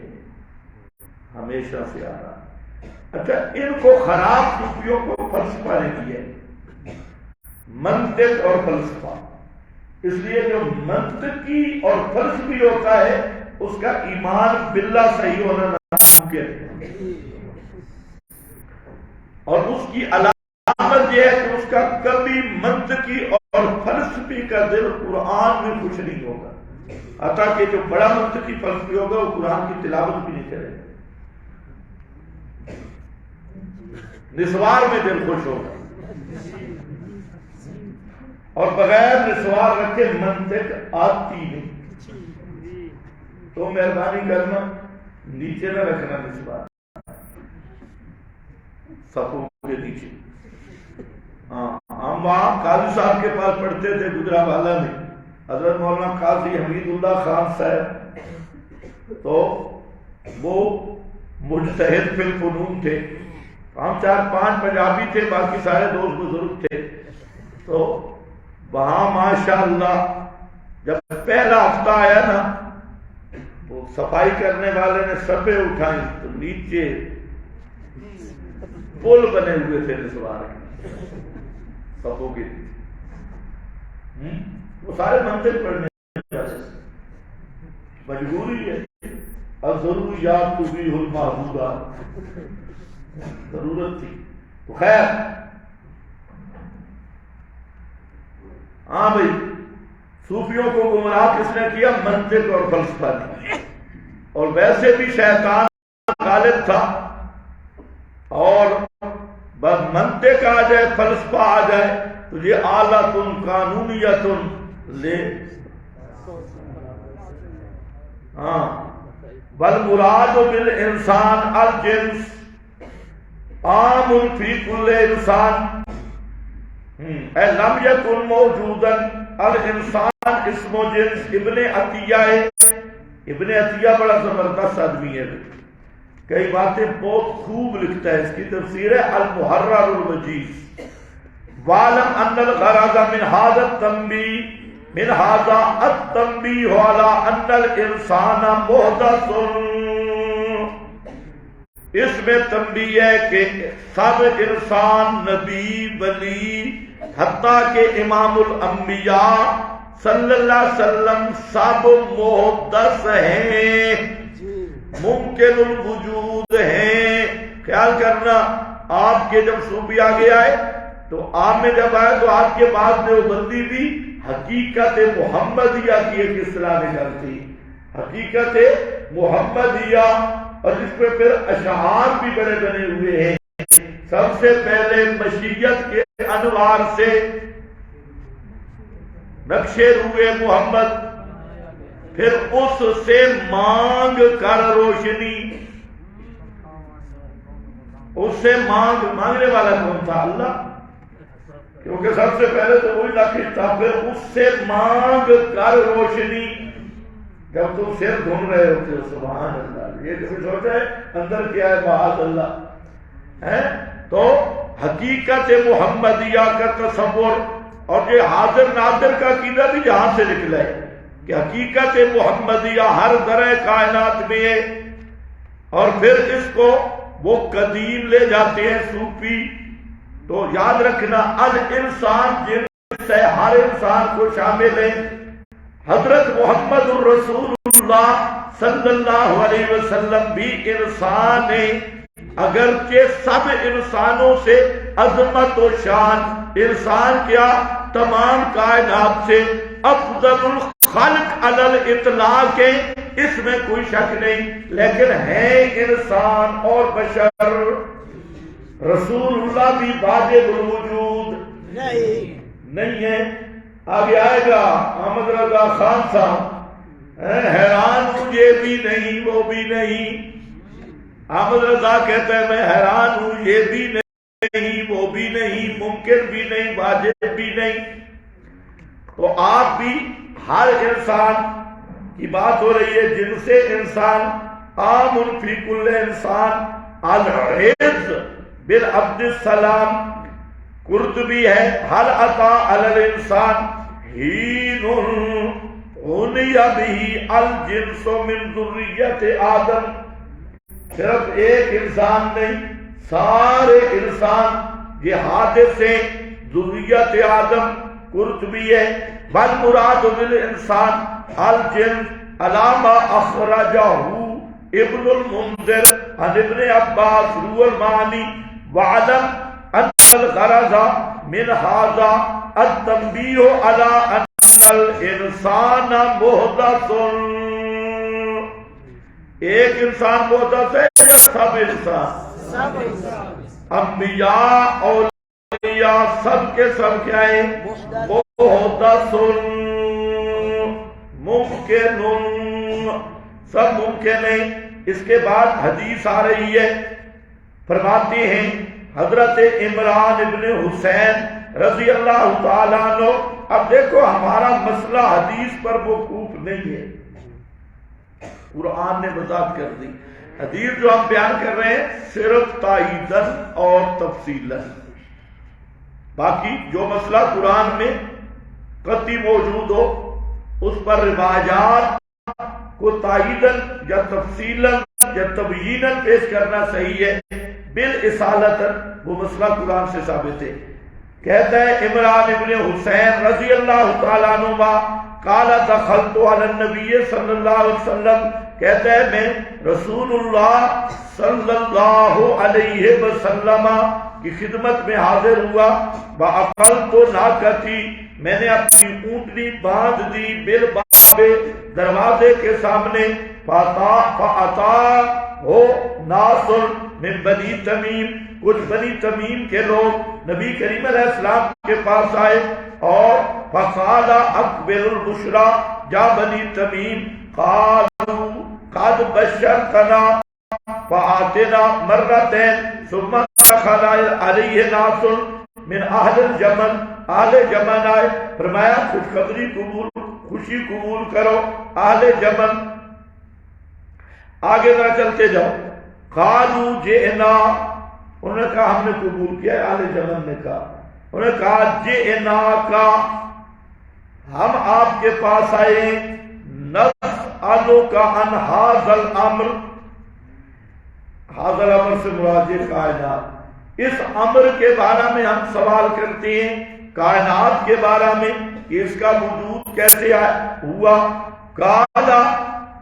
ہمیشہ سے آ رہا ہے۔ اچھا، ان کو خراب صوفیوں کو فلسفہ نے کیا ہے، منطق اور فلسفہ، اس لیے جو منطقی اور فلسفی ہوتا ہے اس کا ایمان باللہ صحیح ہونا ناممکن ہے، اور اس کی علامت یہ ہے کہ اس کا کبھی منطقی اور فلسفی کا دل قرآن میں کچھ نہیں ہوگا، حتیٰ کہ جو بڑا منطقی فلسفی ہوگا وہ قرآن کی تلاوت بھی نہیں کرے گا، نسوار میں دل خوش ہوگا، اور بغیر نسوار رکھے منطق آتی نہیں، تو مہربانی کرنا نیچے نہ رکھنا نسوار، صفوں کے نیچے، ہاں ہم وہاں قاضی صاحب کے پاس پڑھتے تھے گجرانوالہ میں، حضرت مولانا قاضی حمید اللہ خان صاحب، تو وہ مجتہد فی الفنون تھے، ہم 4-5 پنجابی تھے، باقی سارے دوست بزرگ تھے۔ تو وہاں ماشاءاللہ جب پہلا ہفتہ آیا نا، وہ صفائی کرنے والے نے سبیں اٹھائیں تو نیچے پل بنے ہوئے تھے نسوار کے سبوں کے لیے، وہ سارے منطق پڑھنے والے، مجبوری ہے، اب ضروریات تبیح المحظورات، ضرورت تھی۔ تو خیر ہاں بھائی، صوفیوں کو گمراہ کس نے کیا؟ منطق اور فلسفہ نے، اور ویسے بھی شیطان غالب تھا، اور بس منطق آ جائے، فلسفہ آ جائے تو یہ آلۃ قانونیۃ لے، ہاں، والمراد بالانسان الجنس عام فی کل انسان، اے لم یکن موجودا الانسان اسم و جنس۔ ابن عطیہ بڑا زبردست آدمی ہے، کئی باتیں بہت خوب لکھتا ہے، اس کی تفسیر ہے المحرر الوجیز۔ وَعْلَمْ أَنَّ الْغَرَضَ مِنْ هَذَا التَّنْبِيهُ عَلَىٰ أَنَّ الْإِنسَانَ مُحْدَثٌ۔ اس میں تنبیہ ہے کہ سب انسان، نبی، ولی، حتیٰ کہ امام الانبیاء صلی اللہ علیہ وسلم سب محدث ہیں، ممکن الوجود ہیں۔ خیال کرنا، آپ کے جب صوفی آگے آئے تو آپ میں جب آئے تو آپ کے بعد دیوبندی بھی حقیقت محمدیہ کی ایک اصطلاح نکلتی، حقیقت محمدیہ، اور جس پہ پھر اشعار بھی بڑے بنے ہوئے ہیں۔ سب سے پہلے مشیت کے انوار سے نقشے روئے محمد، پھر اس سے مانگ کر روشنی، اس سے مانگنے والا کون تھا؟ اللہ، کیونکہ سب سے پہلے تو وہی نقش تھا، پھر اس سے مانگ کر روشنی۔ جب تم سر دھن رہے ہوتے ہو، سبحان اللہ، یہ کبھی سوچا ہے اندر کیا ہے؟ معاذ اللہ ہے۔ تو حقیقت محمدیہ کا تصور، اور یہ حاضر ناظر کا عقیدہ بھی جہاں سے نکلا ہے کہ حقیقت محمدیہ ہر ذرہ کائنات میں ہے، اور پھر اس کو وہ قدیم لے جاتے ہیں صوفی۔ تو یاد رکھنا، الانسان جنس ہے، ہر انسان کو شامل ہے۔ حضرت محمد الرسول اللہ صلی اللہ علیہ وسلم بھی انسان ہے، اگرچہ سب انسانوں سے عظمت و شان، انسان کیا تمام کائنات سے افضل الخلق علی الاطلاق ہے، اس میں کوئی شک نہیں، لیکن ہے انسان اور بشر۔ رسول اللہ بھی واجب الوجود نہیں ہے۔ آگے آئے گا احمد رضا خان صاحب، حیران ہوں یہ بھی نہیں وہ بھی نہیں۔ احمد رضا کہتا ہے میں حیران ہوں، یہ بھی نہیں وہ بھی نہیں، ممکن بھی نہیں، واجب بھی نہیں۔ تو آپ بھی، ہر انسان کی بات ہو رہی ہے، جن سے انسان عام فی کل انسان، العز بالعبد السلام۔ قرطبی ہے، حل عطا علی الانسان حین عنی بہ الجنس من ذریت آدم۔ صرف ایک انسان نہیں، سارے انسان یہ حادث ہیں، ذریت آدم۔ قرطبی ہے، بل مراد بالانسان الجنس علامہ اخرجہ ابن المنذر عن ابن عباس روى المعانی وعلم ان الغرض من هذا التنبیہ على ان الانسان محدث۔ ایک انسان محدث ہے یا سب انسان؟ سب انسان۔ انبیاء اولیاء سب کے سب کیا ہیں؟ محدث، ممکن، سب ممکن ہیں۔ اس کے بعد حدیث آ رہی ہے، فرماتے ہیں حضرت عمران ابن حسین رضی اللہ تعالیٰ عنہ. اب دیکھو ہمارا مسئلہ حدیث پر موقوف نہیں ہے، قرآن نے وضاحت کر دی. حدیث جو ہم بیان کر رہے ہیں صرف تائیداً اور تفصیلاً، باقی جو مسئلہ قرآن میں قطعی موجود ہو اس پر روایات کو تائیداً یا تفصیلاً یا تبییناً پیش کرنا صحیح ہے، بالاصالتاً وہ مسئلہ قرآن سے ثابت ہے. کہتا ہے عمران ابن حسین رضی اللہ تعالیٰ عنہ قال دخلت علی النبی صلی اللہ علیہ وسلم، کہتا ہے میں رسول اللہ صلی اللہ علیہ وسلم کی خدمت میں حاضر ہوا. وَأَقَلْتُ نَاقَتِي، میں نے اپنی اونٹنی باندھ دی بالباب، دروازے کے سامنے. فَأَتَاهُ نَاسٌ مِنْ بنی تمیم، کچھ بنی تمیم کے لوگ نبی کریم علیہ السلام کے پاس آئے اور فقال اقبل البشرا، جا بنی تمیم قالوا قد بشرتنا فآتنا مرتين ثم دخل علیہ ناس من اہل الجمن، اہل جمن آئے، فرمایا خوشخبری قبول، خوشی قبول کرو اہل جمن. آگے ذرا چلتے جاؤ. قالوا جئنا، انہوں نے کہا ہم نے قبول کیا. اہل جمن نے کہا، انہوں نے کہا جئنا کا، ہم آپ کے پاس آئے. نسألک عن ھذا الامر، ھذا الامر سے مراد یہ کائنات، اس امر کے بارے میں ہم سوال کرتے ہیں، کائنات کے بارے میں کہ اس کا وجود کیسے ہوا. قال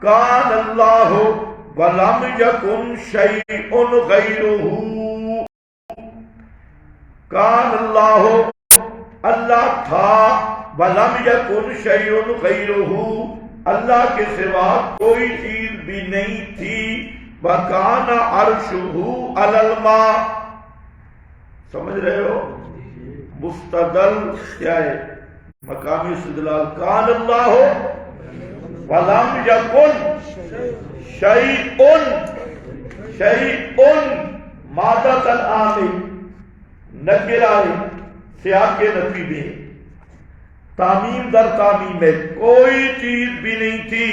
کان اللہ ولم یکن شیء غیرہ، کان اللہ، اللہ تھا، ولم یکن شیء غیرہ، اللہ کے سوا کوئی چیز بھی نہیں تھی. وَكَانَ عَرْشُهُ عَلَى الْمَاءِ، سمجھ رہے ہو؟ مستدل کیا ہے؟ مقامی استدلال. کان اللہ ولم یکن شیء، شیء مادۃ العامل نکرہ سیاق کے نفی میں، تعمیم در تعمیم ہے، کوئی چیز بھی نہیں تھی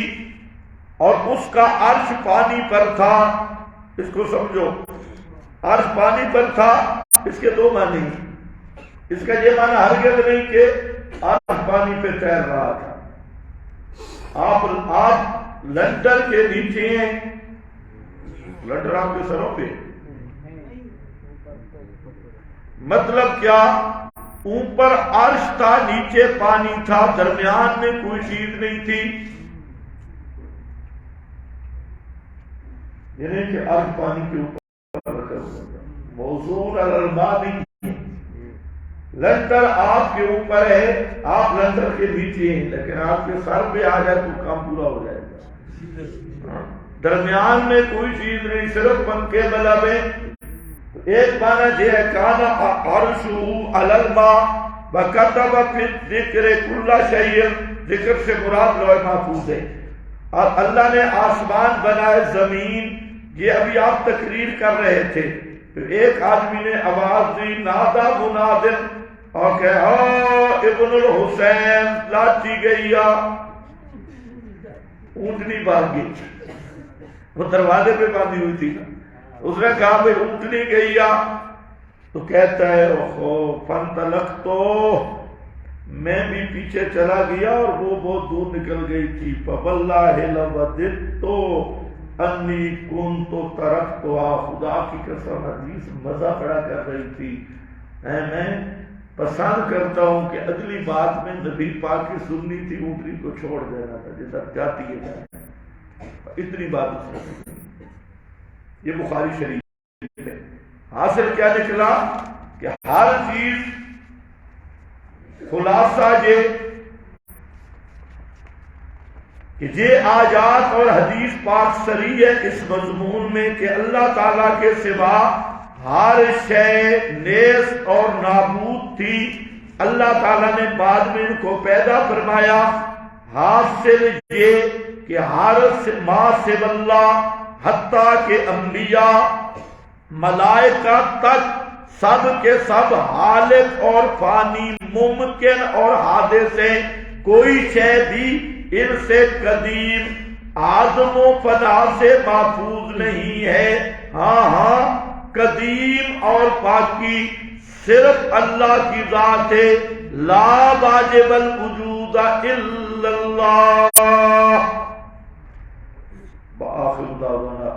اور اس کا عرش پانی پر تھا. اس کو سمجھو، عرش پانی پر تھا، اس کے دو معنی. اس کا یہ معنی ہرگز نہیں کہ عرش پانی پہ تیر رہا تھا. آپ لنٹر کے نیچے ہیں، لنٹر آپ کے سروں پہ، مطلب کیا؟ اوپر عرش تھا، نیچے پانی تھا، درمیان میں کوئی چیز نہیں تھی. یعنی کہ عرش پانی کے اوپر رکھا ہوا تھا، موضوع علی الماء نہیں. لنٹر آپ کے اوپر ہے، آپ لنٹر کے نیچے ہیں، لیکن آپ کے سر پہ آ جائے تو کام پورا ہو جائے گا. درمیان میں کوئی چیز نہیں، صرف پنکھے بلب ہے. ایک معنی یہ ہے کان عرشہ علی الماء وکتب فی الذکر کل شیء، ذکر سے مراد لوح محفوظ ہے. اور اللہ نے آسمان بنائے، زمین، یہ ابھی آپ تقریر کر رہے تھے. پھر ایک آدمی نے آواز دی، نادا منادن، اور کہ ابن الحسین، لاٹھی گئی، اونٹنی باندھ گئی، وہ دروازے پہ باندھی ہوئی تھی. اس نے کہا بھائی اونٹنی گئی، تو کہتا ہے اوہو فانطلقت، میں بھی پیچھے چلا گیا اور وہ بہت دور نکل گئی تھی. فواللہ لوددت انی کنت ترکتھا، خدا کی قسم حدیث مزہ بڑا کر رہی تھی. میں پسند کرتا ہوں کہ اگلی بات میں نبی پاک کی سننی تھی، اونٹنی کو چھوڑ دینا تھا جیسا جاتی ہے. اتنی بات اس نے، یہ بخاری شریف ہے. حاصل کیا نکلا کہ ہر چیز خلاصہ یہ کہ یہ آیات اور حدیث پاک صریح ہے اس مضمون میں کہ اللہ تعالیٰ کے سوا ہر شے نیز اور نابود تھی. اللہ تعالیٰ نے بعد میں ان کو پیدا فرمایا. حاصل یہ کہ ہر ما سوی اللہ، حتیٰ کہ انبیاء، ملائکہ تک سب کے سب حالق اور فانی، ممکن اور حادث ہیں، کوئی شے بھی ان سے قدیم آدم و فنا سے محفوظ نہیں ہے۔ ہاں ہاں قدیم اور پاکی صرف اللہ کی ذات ہے، لا واجب الوجود الا اللہ۔ بآخر دعوانا